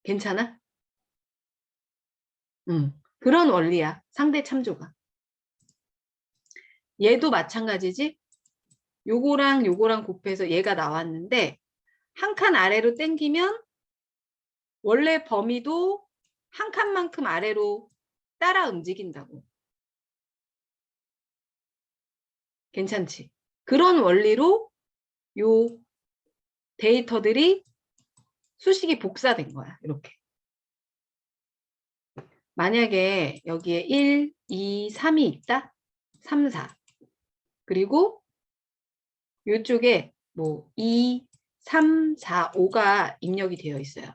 괜찮아? 그런 원리야. 상대 참조가. 얘도 마찬가지지? 요거랑 곱해서 얘가 나왔는데 한 칸 아래로 당기면 원래 범위도 한 칸만큼 아래로 따라 움직인다고. 괜찮지? 그런 원리로 요 데이터들이 수식이 복사된 거야. 이렇게. 만약에 여기에 1, 2, 3이 있다. 3, 4. 그리고 이쪽에 뭐 2, 3, 4, 5가 입력이 되어 있어요.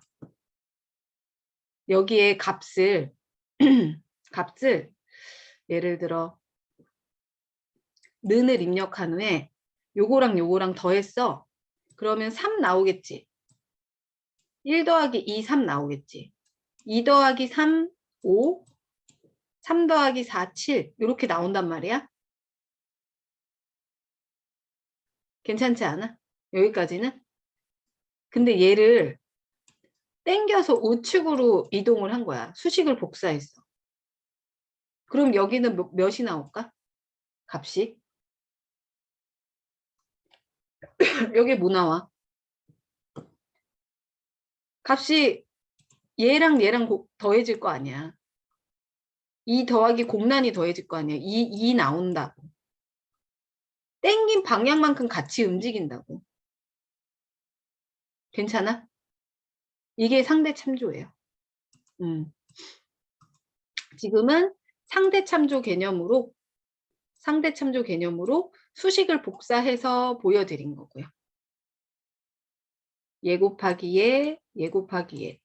여기에 값을 예를 들어 는을 입력한 후에 요거랑 더했어. 그러면 3 나오겠지. 1 더하기 2, 3 나오겠지. 2 더하기 3, 5, 3 더하기 4, 7 이렇게 나온단 말이야. 괜찮지 않아? 여기까지는? 근데 얘를 땡겨서 우측으로 이동을 한 거야. 수식을 복사했어. 그럼 여기는 몇이 나올까? 값이? 여기 뭐 나와? 값이 얘랑 더해질 거 아니야. 2 더하기 공란이 더해질 거 아니야. 2 나온다고. 땡긴 방향만큼 같이 움직인다고. 괜찮아? 이게 상대 참조예요. 지금은 상대 참조 개념으로 수식을 복사해서 보여드린 거고요. 얘 곱하기 얘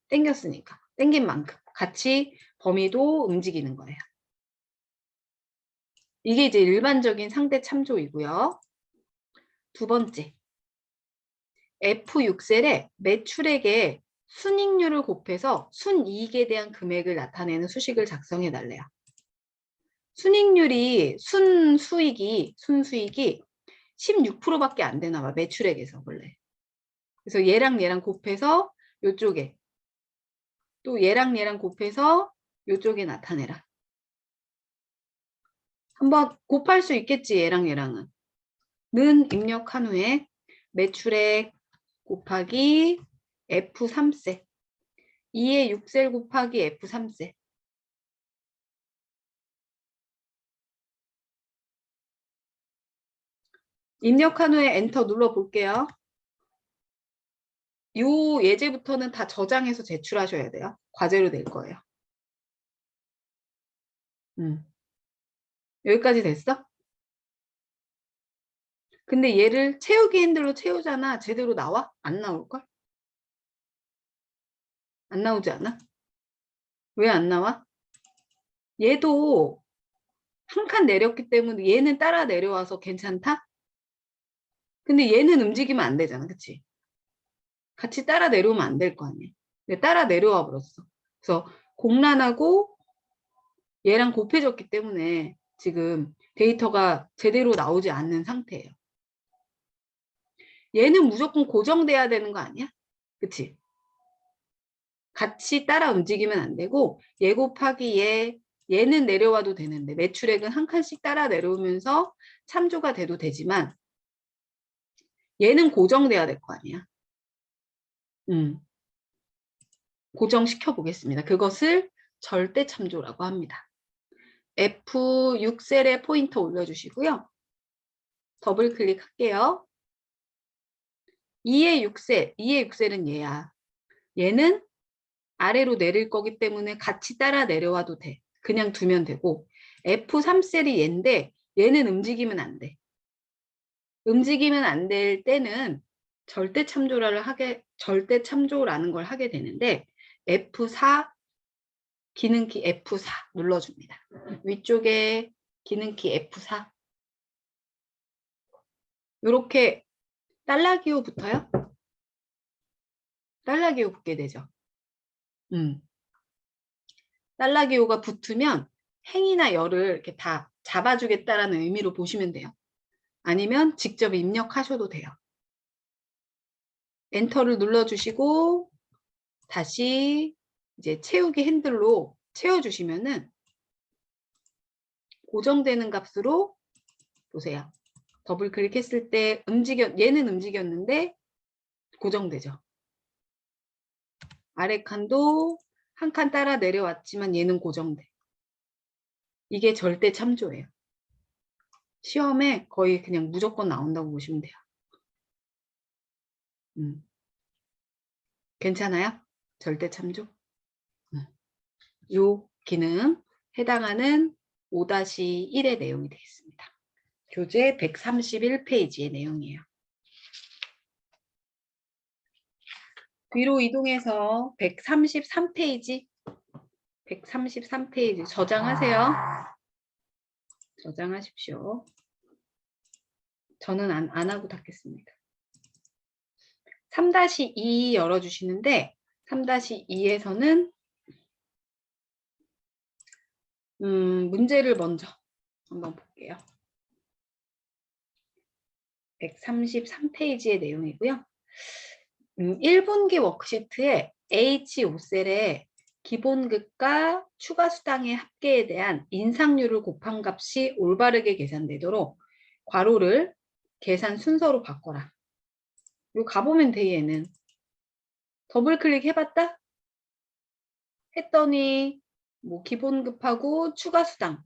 땡겼으니까. 땡긴 만큼 같이 범위도 움직이는 거예요. 이게 이제 일반적인 상대 참조이고요. 두 번째. F6셀에 매출액에 순익률을 곱해서 순이익에 대한 금액을 나타내는 수식을 작성해 달래요. 순익률이 순수익이 16%밖에 안 되나 봐. 매출액에서 원래. 그래서 얘랑 곱해서 요쪽에 또 얘랑 곱해서 요쪽에 나타내라. 한번 곱할 수 있겠지. 얘랑은. 는 입력한 후에 매출액 곱하기 F3세 2의 6셀 곱하기 F3세 입력한 후에 엔터 눌러볼게요. 요 예제부터는 다 저장해서 제출하셔야 돼요. 과제로 낼 거예요. 여기까지 됐어? 근데 얘를 채우기 핸들로 채우잖아. 제대로 나와? 안 나올걸? 안 나오지 않아? 왜 안 나와? 얘도 한 칸 내렸기 때문에 얘는 따라 내려와서 괜찮다? 근데 얘는 움직이면 안 되잖아. 그치? 같이 따라 내려오면 안 될 거 아니야. 따라 내려와 버렸어. 그래서 공란하고 얘랑 곱해졌기 때문에 지금 데이터가 제대로 나오지 않는 상태예요. 얘는 무조건 고정돼야 되는 거 아니야? 그치? 같이 따라 움직이면 안 되고 얘 곱하기 얘는 내려와도 되는데 매출액은 한 칸씩 따라 내려오면서 참조가 돼도 되지만 얘는 고정돼야 될 거 아니야. 고정시켜 보겠습니다. 그것을 절대 참조라고 합니다. F6셀에 포인터 올려주시고요. 더블 클릭할게요. 2의 6셀은 얘야. 얘는 아래로 내릴 거기 때문에 같이 따라 내려와도 돼. 그냥 두면 되고 F3셀이 얘인데 얘는 움직이면 안 돼. 움직이면 안 될 때는 절대 참조라는 걸 하게 되는데 F4 기능키 F4 눌러줍니다. 위쪽에 기능키 F4 이렇게 달러기호 붙어요? 달러기호 붙게 되죠. 달러기호가 붙으면 행이나 열을 이렇게 다 잡아주겠다라는 의미로 보시면 돼요. 아니면 직접 입력하셔도 돼요. 엔터를 눌러주시고 다시 이제 채우기 핸들로 채워주시면은 고정되는 값으로 보세요. 더블 클릭했을 때 얘는 움직였는데 고정되죠. 아래 칸도 한 칸 따라 내려왔지만 얘는 고정돼. 이게 절대 참조예요. 시험에 거의 그냥 무조건 나온다고 보시면 돼요. 괜찮아요? 절대 참조? 요 기능 해당하는 5-1의 내용이 되겠습니다. 교재 131페이지의 내용이에요. 뒤로 이동해서 133페이지 저장하세요. 저장하십시오. 저는 안 하고 닫겠습니다. 3-2 열어주시는데 3-2에서는 문제를 먼저 한번 볼게요. 133페이지의 내용이고요. 1분기 워크시트에 H5셀에 기본급과 추가 수당의 합계에 대한 인상률을 곱한 값이 올바르게 계산되도록 괄호를 계산 순서로 바꿔라. 요 가보면 돼. 얘는 더블 클릭 해봤다? 했더니 뭐 기본급하고 추가 수당이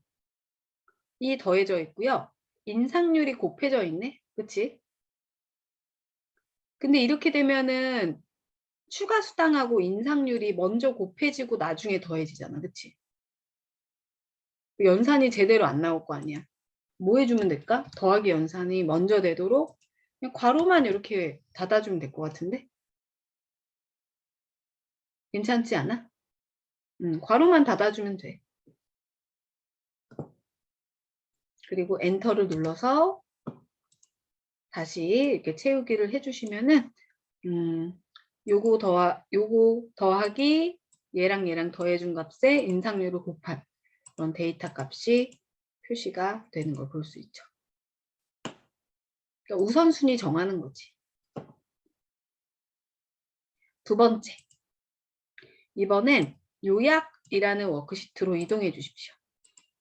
더해져 있고요. 인상률이 곱해져 있네. 그치? 근데 이렇게 되면은 추가 수당하고 인상률이 먼저 곱해지고 나중에 더해지잖아. 그치? 연산이 제대로 안 나올 거 아니야. 뭐 해주면 될까? 더하기 연산이 먼저 되도록 그냥 괄호만 이렇게 닫아주면 될 것 같은데? 괜찮지 않아? 괄호만 닫아주면 돼. 그리고 엔터를 눌러서 다시 이렇게 채우기를 해주시면은 요거 더하기 얘랑 더해준 값에 인상률을 곱한 그런 데이터 값이 표시가 되는 걸 볼 수 있죠. 그러니까 우선순위 정하는 거지. 두 번째. 이번엔 요약이라는 워크시트로 이동해 주십시오.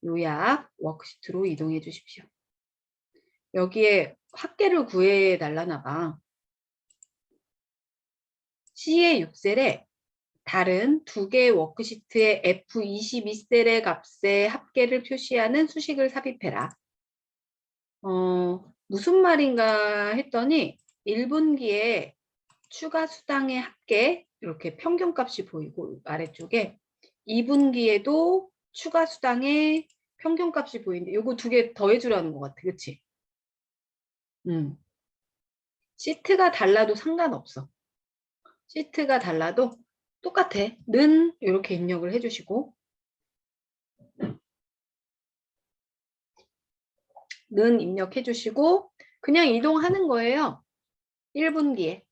요약 워크시트로 이동해 주십시오. 여기에 합계를 구해 달라나 봐. C의 6셀에 다른 두 개의 워크시트의 F22셀의 값의 합계를 표시하는 수식을 삽입해라. 무슨 말인가 했더니 1분기에 추가 수당의 합계 이렇게 평균값이 보이고 아래쪽에 2분기에도 추가 수당의 평균값이 보이는데 요거 두 개 더해주라는 것 같아. 그치? 시트가 달라도 상관없어. 시트가 달라도 똑같아. 는 이렇게 입력을 해주시고 는 입력해 주시고 그냥 이동하는 거예요. 1분기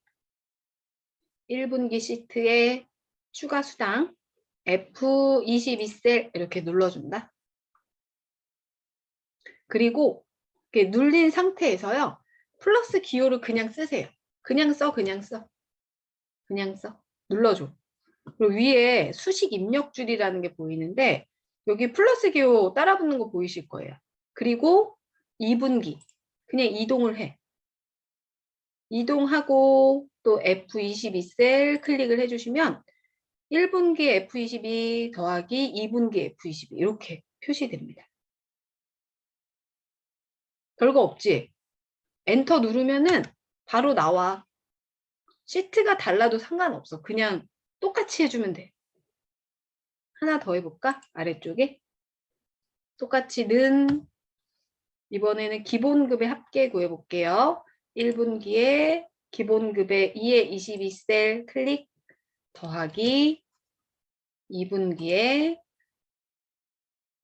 시트에 추가 수당 F22셀 이렇게 눌러준다. 그리고 이렇게 눌린 상태에서요. 플러스 기호를 그냥 쓰세요. 그냥 써. 눌러줘. 그리고 위에 수식 입력줄이라는 게 보이는데 여기 플러스 기호 따라 붙는 거 보이실 거예요. 그리고 2분기 그냥 이동을 해. 이동하고 또 F22셀 클릭을 해주시면 1분기 F22 더하기 2분기 F22 이렇게 표시됩니다. 별거 없지? 엔터 누르면은 바로 나와. 시트가 달라도 상관없어. 그냥 똑같이 해주면 돼. 하나 더 해볼까? 아래쪽에. 똑같이 는 이번에는 기본급의 합계 구해볼게요. 1분기에 기본급의 2의 22셀 클릭 더하기 2분기에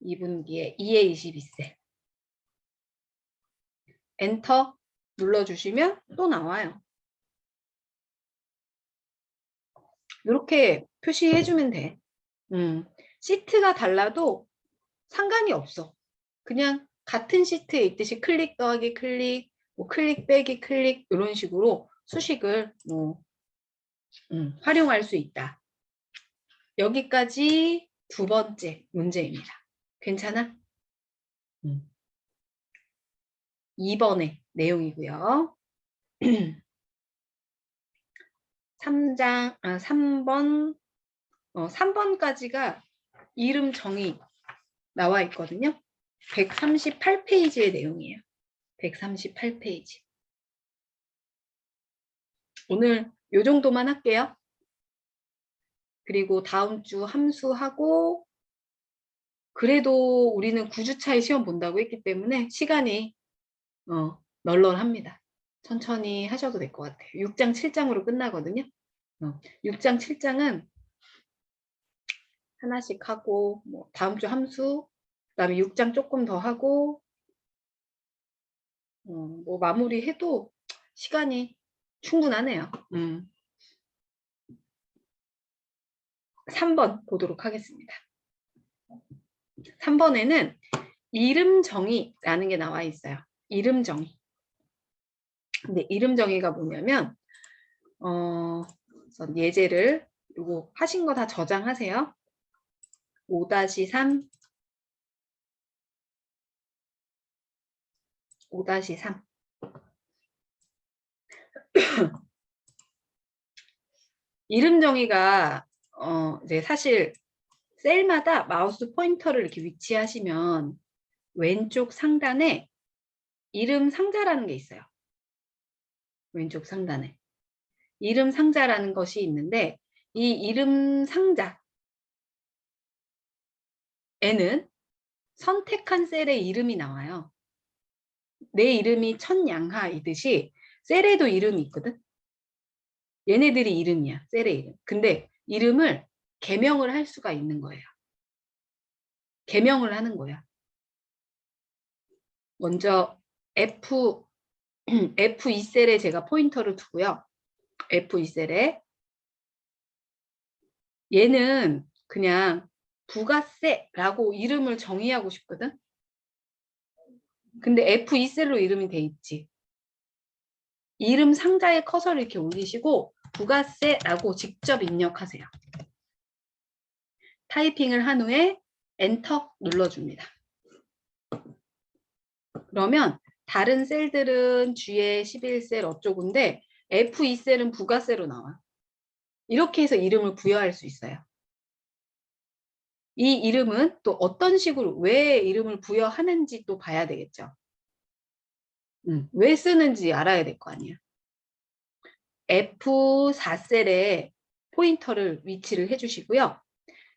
2의 22셀. 엔터 눌러주시면 또 나와요. 이렇게 표시해주면 돼. 시트가 달라도 상관이 없어. 그냥 같은 시트에 있듯이 클릭 더하기 클릭, 뭐 클릭 빼기 클릭 이런 식으로 수식을 활용할 수 있다. 여기까지 두 번째 문제입니다. 괜찮아? 2번의 내용이고요. 3번까지가 이름 정의 나와 있거든요. 138페이지의 내용이에요. 138페이지. 오늘 요 정도만 할게요. 그리고 다음 주 함수하고 그래도 우리는 9주차에 시험 본다고 했기 때문에 시간이 널널합니다. 천천히 하셔도 될 것 같아요. 6장, 7장으로 끝나거든요. 6장, 7장은 하나씩 하고 뭐 다음 주 함수, 그다음에 6장 조금 더 하고 뭐 마무리해도 시간이 충분하네요. 3번 보도록 하겠습니다. 3번에는 이름 정의라는 게 나와 있어요. 이름 정의. 근데 이름 정의가 뭐냐면 우선 예제를 요거 하신 거 다 저장하세요. 5-3 5-3 이름 정의가 이제 사실 셀마다 마우스 포인터를 이렇게 위치하시면 왼쪽 상단에 이름 상자라는 게 있어요. 왼쪽 상단에 이름 상자라는 것이 있는데 이 이름 상자에는 선택한 셀의 이름이 나와요. 내 이름이 천양하이듯이 셀에도 이름이 있거든. 얘네들이 이름이야. 셀의 이름. 근데 이름을 개명을 할 수가 있는 거예요. 개명을 하는 거야. 먼저 F2셀에 제가 포인터를 두고요. F2셀에 얘는 그냥 부가세라고 이름을 정의하고 싶거든. 근데 F2셀로 이름이 돼 있지. 이름 상자에 커서를 이렇게 올리시고 부가세라고 직접 입력하세요. 타이핑을 한 후에 엔터 눌러줍니다. 그러면 다른 셀들은 G에 11셀 어쩌고인데 F2셀은 부가세로 나와. 이렇게 해서 이름을 부여할 수 있어요. 이 이름은 또 어떤 식으로 왜 이름을 부여하는지 또 봐야 되겠죠. 왜 쓰는지 알아야 될 거 아니야. F4셀에 포인터를 위치를 해주시고요.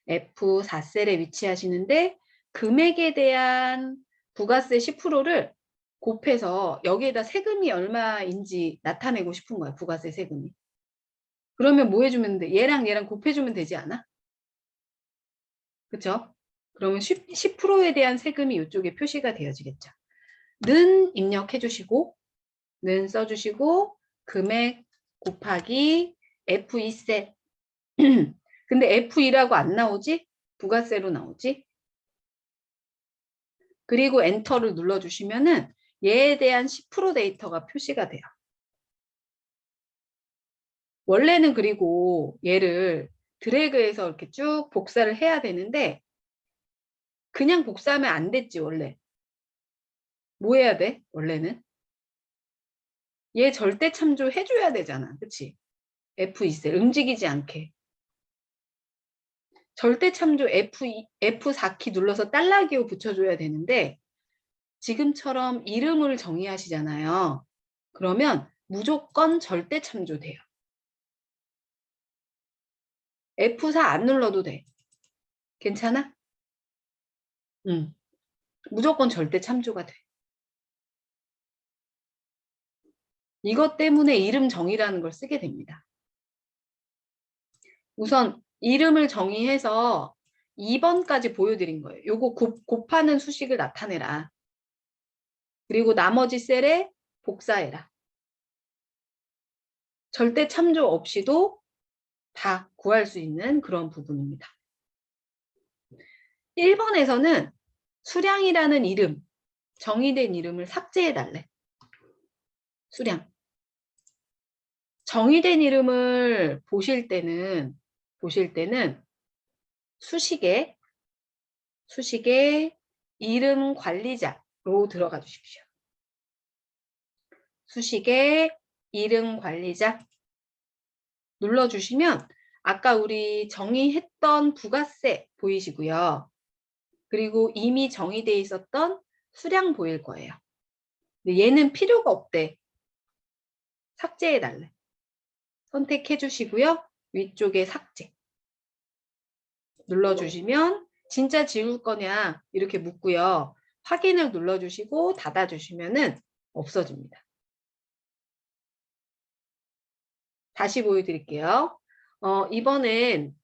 F4셀에 위치하시는데 금액에 대한 부가세 10%를 곱해서 여기에다 세금이 얼마인지 나타내고 싶은 거야. 부가세 세금이. 그러면 뭐 해주면 돼? 얘랑 곱해주면 되지 않아? 그쵸? 그러면 10%에 대한 세금이 이쪽에 표시가 되어지겠죠. 는 입력해 주시고 는 써주시고 금액 곱하기 F2셀 근데 F2라고 안 나오지? 부가세로 나오지? 그리고 엔터를 눌러주시면은 얘에 대한 10% 데이터가 표시가 돼요. 원래는 그리고 얘를 드래그해서 이렇게 쭉 복사를 해야 되는데 그냥 복사하면 안 됐지 원래. 뭐 해야 돼? 원래는? 얘 절대 참조 해줘야 되잖아. 그치? F2셀 움직이지 않게. 절대 참조 F4키 눌러서 달러기호 붙여줘야 되는데 지금처럼 이름을 정의하시잖아요. 그러면 무조건 절대 참조돼요. F4 안 눌러도 돼. 괜찮아? 응. 무조건 절대 참조가 돼. 이것 때문에 이름 정의라는 걸 쓰게 됩니다. 우선 이름을 정의해서 2번까지 보여드린 거예요. 요거 곱하는 수식을 나타내라. 그리고 나머지 셀에 복사해라. 절대 참조 없이도 다 구할 수 있는 그런 부분입니다. 1번에서는 수량이라는 이름, 정의된 이름을 삭제해달래. 수량. 정의된 이름을 보실 때는 수식에 이름 관리자로 들어가 주십시오. 수식에 이름 관리자 눌러주시면 아까 우리 정의했던 부가세 보이시고요. 그리고 이미 정의되어 있었던 수량 보일 거예요. 근데 얘는 필요가 없대. 삭제해달래. 선택해 주시고요. 위쪽에 삭제. 눌러주시면 진짜 지울 거냐 이렇게 묻고요. 확인을 눌러주시고 닫아주시면은 없어집니다. 다시 보여드릴게요. 이번엔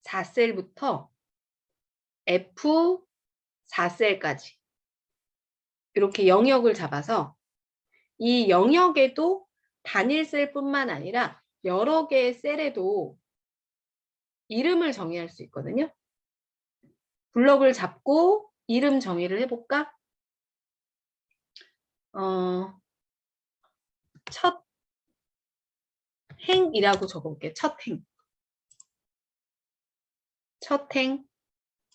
A4셀부터 F4셀까지 이렇게 영역을 잡아서 이 영역에도 단일 셀뿐만 아니라 여러 개의 셀에도 이름을 정의할 수 있거든요. 블럭을 잡고 이름 정의를 해볼까? 첫 행이라고 적어볼게요. 첫 행. 첫 행.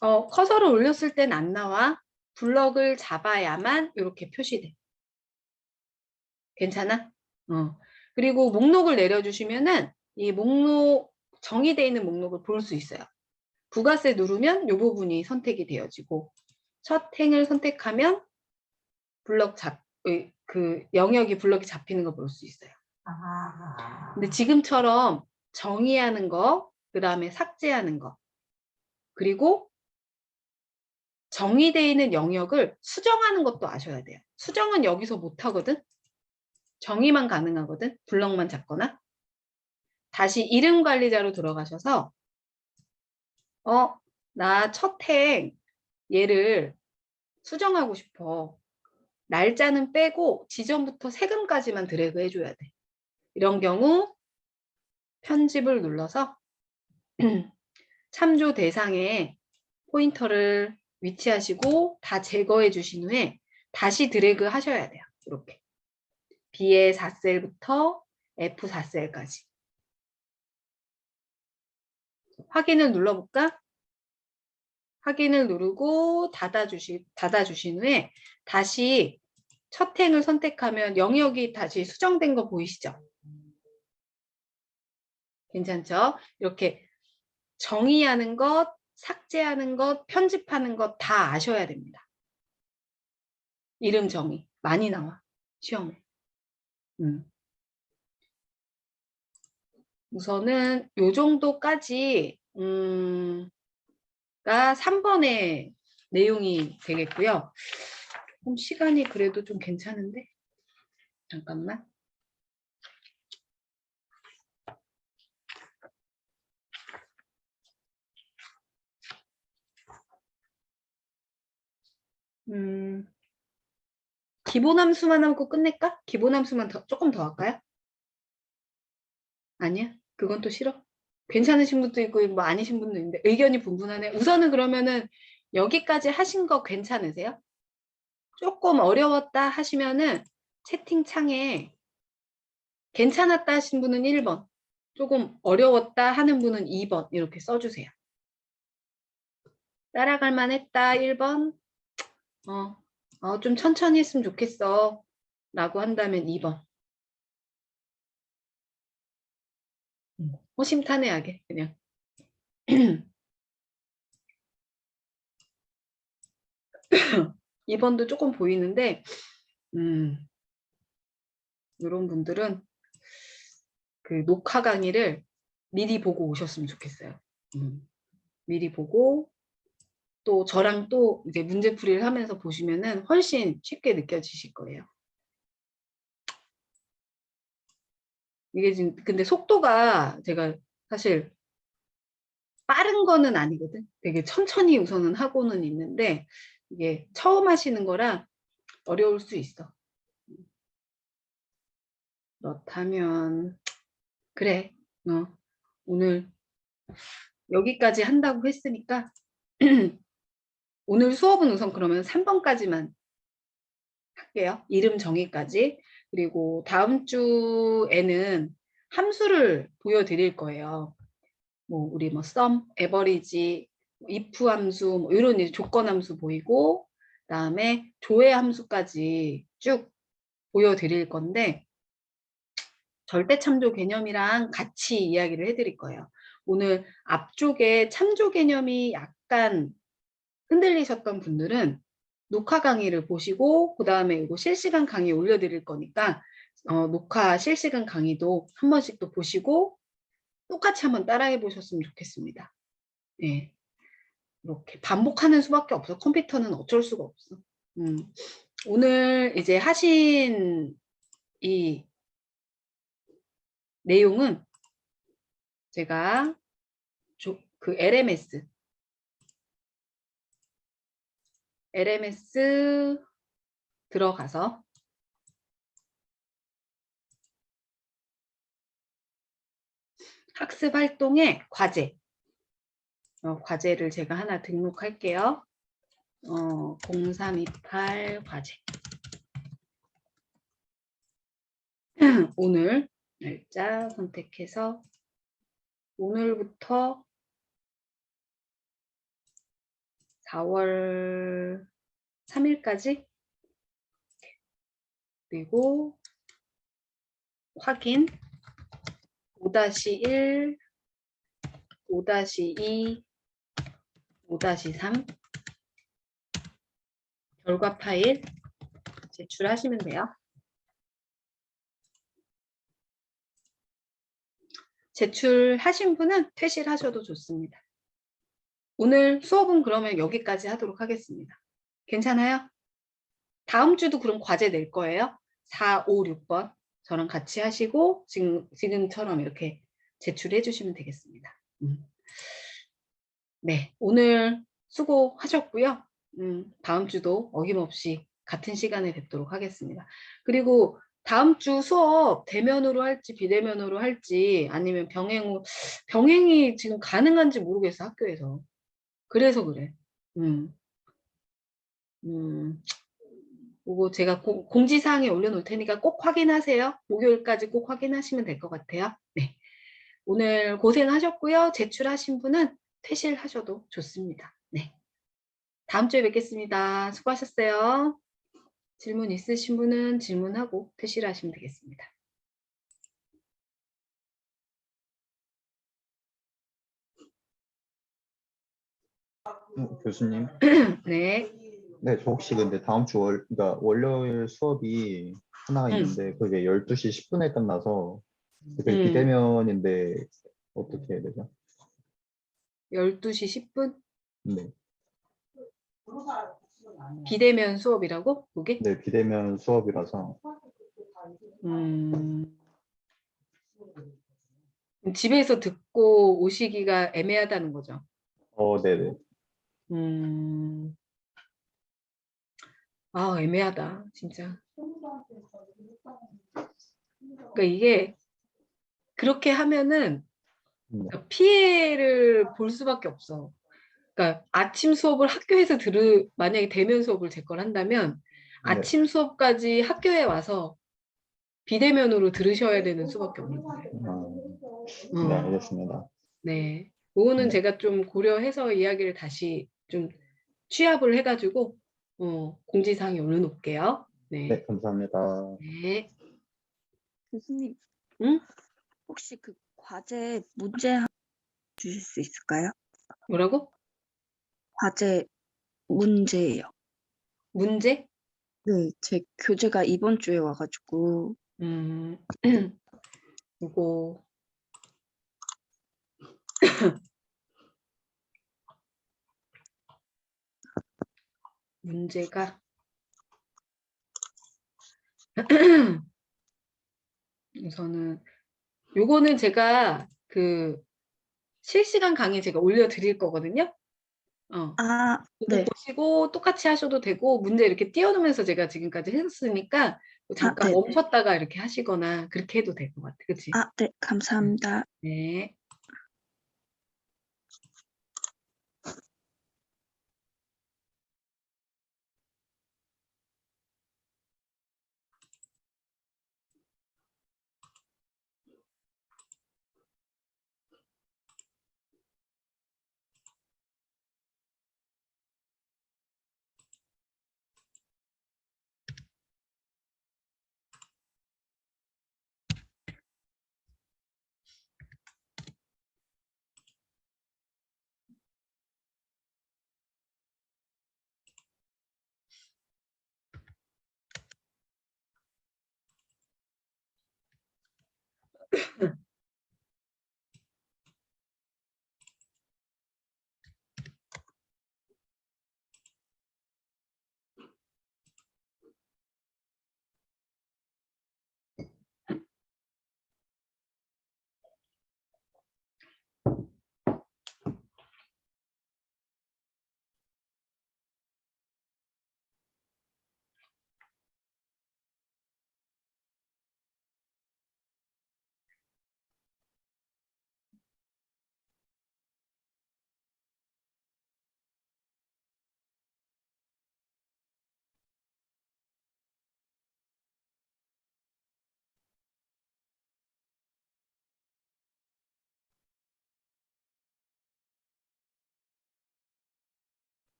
커서를 올렸을 땐 안 나와. 블럭을 잡아야만 이렇게 표시돼. 괜찮아? 그리고 목록을 내려주시면은 이 목록, 정의되어 있는 목록을 볼 수 있어요. 부가세 누르면 이 부분이 선택이 되어지고 첫 행을 선택하면 그 영역이 블럭이 잡히는 거 볼 수 있어요. 근데 지금처럼 정의하는 거, 그 다음에 삭제하는 거, 그리고 정의되어 있는 영역을 수정하는 것도 아셔야 돼요. 수정은 여기서 못하거든. 정의만 가능하거든. 블럭만 잡거나. 다시 이름 관리자로 들어가셔서 나 첫 행 얘를 수정하고 싶어. 날짜는 빼고 지점부터 세금까지만 드래그 해줘야 돼. 이런 경우 편집을 눌러서 참조 대상에 포인터를 위치하시고 다 제거해 주신 후에 다시 드래그 하셔야 돼요. 이렇게 B의 4셀부터 F4셀까지 확인을 눌러볼까? 확인을 누르고 닫아주신 후에 다시 첫 행을 선택하면 영역이 다시 수정된 거 보이시죠? 괜찮죠? 이렇게 정의하는 것, 삭제하는 것, 편집하는 것 다 아셔야 됩니다. 이름 정의 많이 나와 시험에. 우선은 요 정도까지 가 3번의 내용이 되겠고요. 조금 시간이 그래도 좀 괜찮은데 잠깐만. 기본 함수만 하고 끝낼까? 기본 함수만 조금 더 할까요? 아니야? 그건 또 싫어? 괜찮으신 분도 있고 뭐 아니신 분도 있는데 의견이 분분하네. 우선은 그러면은 여기까지 하신 거 괜찮으세요? 조금 어려웠다 하시면은 채팅창에 괜찮았다 하신 분은 1번, 조금 어려웠다 하는 분은 2번 이렇게 써주세요. 따라갈 만했다 1번, 좀 천천히 했으면 좋겠어 라고 한다면 2번. 허심탄회하게 그냥. 2번도 조금 보이는데 이런 분들은 그 녹화 강의를 미리 보고 오셨으면 좋겠어요. 미리 보고 또 저랑 또 이제 문제풀이를 하면서 보시면은 훨씬 쉽게 느껴지실 거예요. 이게 지금 근데 속도가 제가 사실 빠른 거는 아니거든. 되게 천천히 우선은 하고는 있는데 이게 처음 하시는 거라 어려울 수 있어. 그렇다면 그래. 오늘 여기까지 한다고 했으니까 오늘 수업은 우선 그러면 3번까지만 할게요. 이름 정의까지. 그리고 다음 주에는 함수를 보여드릴 거예요. 뭐 우리 뭐 sum, average, if 함수 뭐 이런 이제 조건 함수 보이고 그다음에 조회 함수까지 쭉 보여드릴 건데 절대 참조 개념이랑 같이 이야기를 해드릴 거예요. 오늘 앞쪽에 참조 개념이 약간 흔들리셨던 분들은 녹화 강의를 보시고 그 다음에 이거 실시간 강의 올려드릴 거니까 녹화 실시간 강의도 한 번씩 또 보시고 똑같이 한번 따라해 보셨으면 좋겠습니다. 네. 이렇게 반복하는 수밖에 없어. 컴퓨터는 어쩔 수가 없어. 오늘 이제 하신 이 내용은 제가 그 LMS 들어가서 학습 활동의 과제를 제가 하나 등록할게요. 0328 과제. 오늘 날짜 선택해서 오늘부터 4월 3일까지 그리고 확인 5-1, 5-2, 5-3 결과 파일 제출하시면 돼요. 제출하신 분은 퇴실하셔도 좋습니다. 오늘 수업은 그러면 여기까지 하도록 하겠습니다. 괜찮아요? 다음 주도 그럼 과제 낼 거예요. 4, 5, 6번 저랑 같이 하시고 지금처럼 이렇게 제출해 주시면 되겠습니다. 네, 오늘 수고하셨고요. 다음 주도 어김없이 같은 시간에 뵙도록 하겠습니다. 그리고 다음 주 수업 대면으로 할지 비대면으로 할지 아니면 병행이 지금 가능한지 모르겠어, 학교에서. 그래서 그래. 그거 제가 공지사항에 올려놓을 테니까 꼭 확인하세요. 목요일까지 꼭 확인하시면 될 것 같아요. 네, 오늘 고생하셨고요. 제출하신 분은 퇴실하셔도 좋습니다. 네, 다음 주에 뵙겠습니다. 수고하셨어요. 질문 있으신 분은 질문하고 퇴실하시면 되겠습니다. 교수님. 네. 네, 저 혹시 근데 다음 주 그러니까 월요일 수업이 하나 있는데 그게 12시 10분에 끝나서 그게 비대면인데 어떻게 해야 되죠? 12시 10분? 네. 비대면 수업이라고? 그게? 네, 비대면 수업이라서. 집에서 듣고 오시기가 애매하다는 거죠. 네네. 애매하다, 진짜. 그러니까 이게 그렇게 하면은 네. 피해를 볼 수밖에 없어. 그러니까 아침 수업을 학교에서 만약에 대면 수업을 제 걸 한다면 네. 아침 수업까지 학교에 와서 비대면으로 들으셔야 되는 수밖에 없는 거예요. 네, 알겠습니다. 네. 그거는 네. 제가 좀 고려해서 이야기를 다시 좀 취합을 해가지고 공지사항에 올려놓을게요. 네, 네. 감사합니다. 네. 교수님, 응? 혹시 그 과제 문제 하나 주실 수 있을까요? 뭐라고? 과제 문제예요. 문제? 네, 제 교재가 이번 주에 와가지고 이거 문제가 우선은 요거는 제가 그 실시간 강의 제가 올려드릴 거거든요. 아, 그거 네, 보시고 똑같이 하셔도 되고 문제 이렇게 띄워놓으면서 제가 지금까지 했었으니까 잠깐 네. 멈췄다가 이렇게 하시거나 그렇게 해도 될 것 같아. 그치? 네, 감사합니다. 네.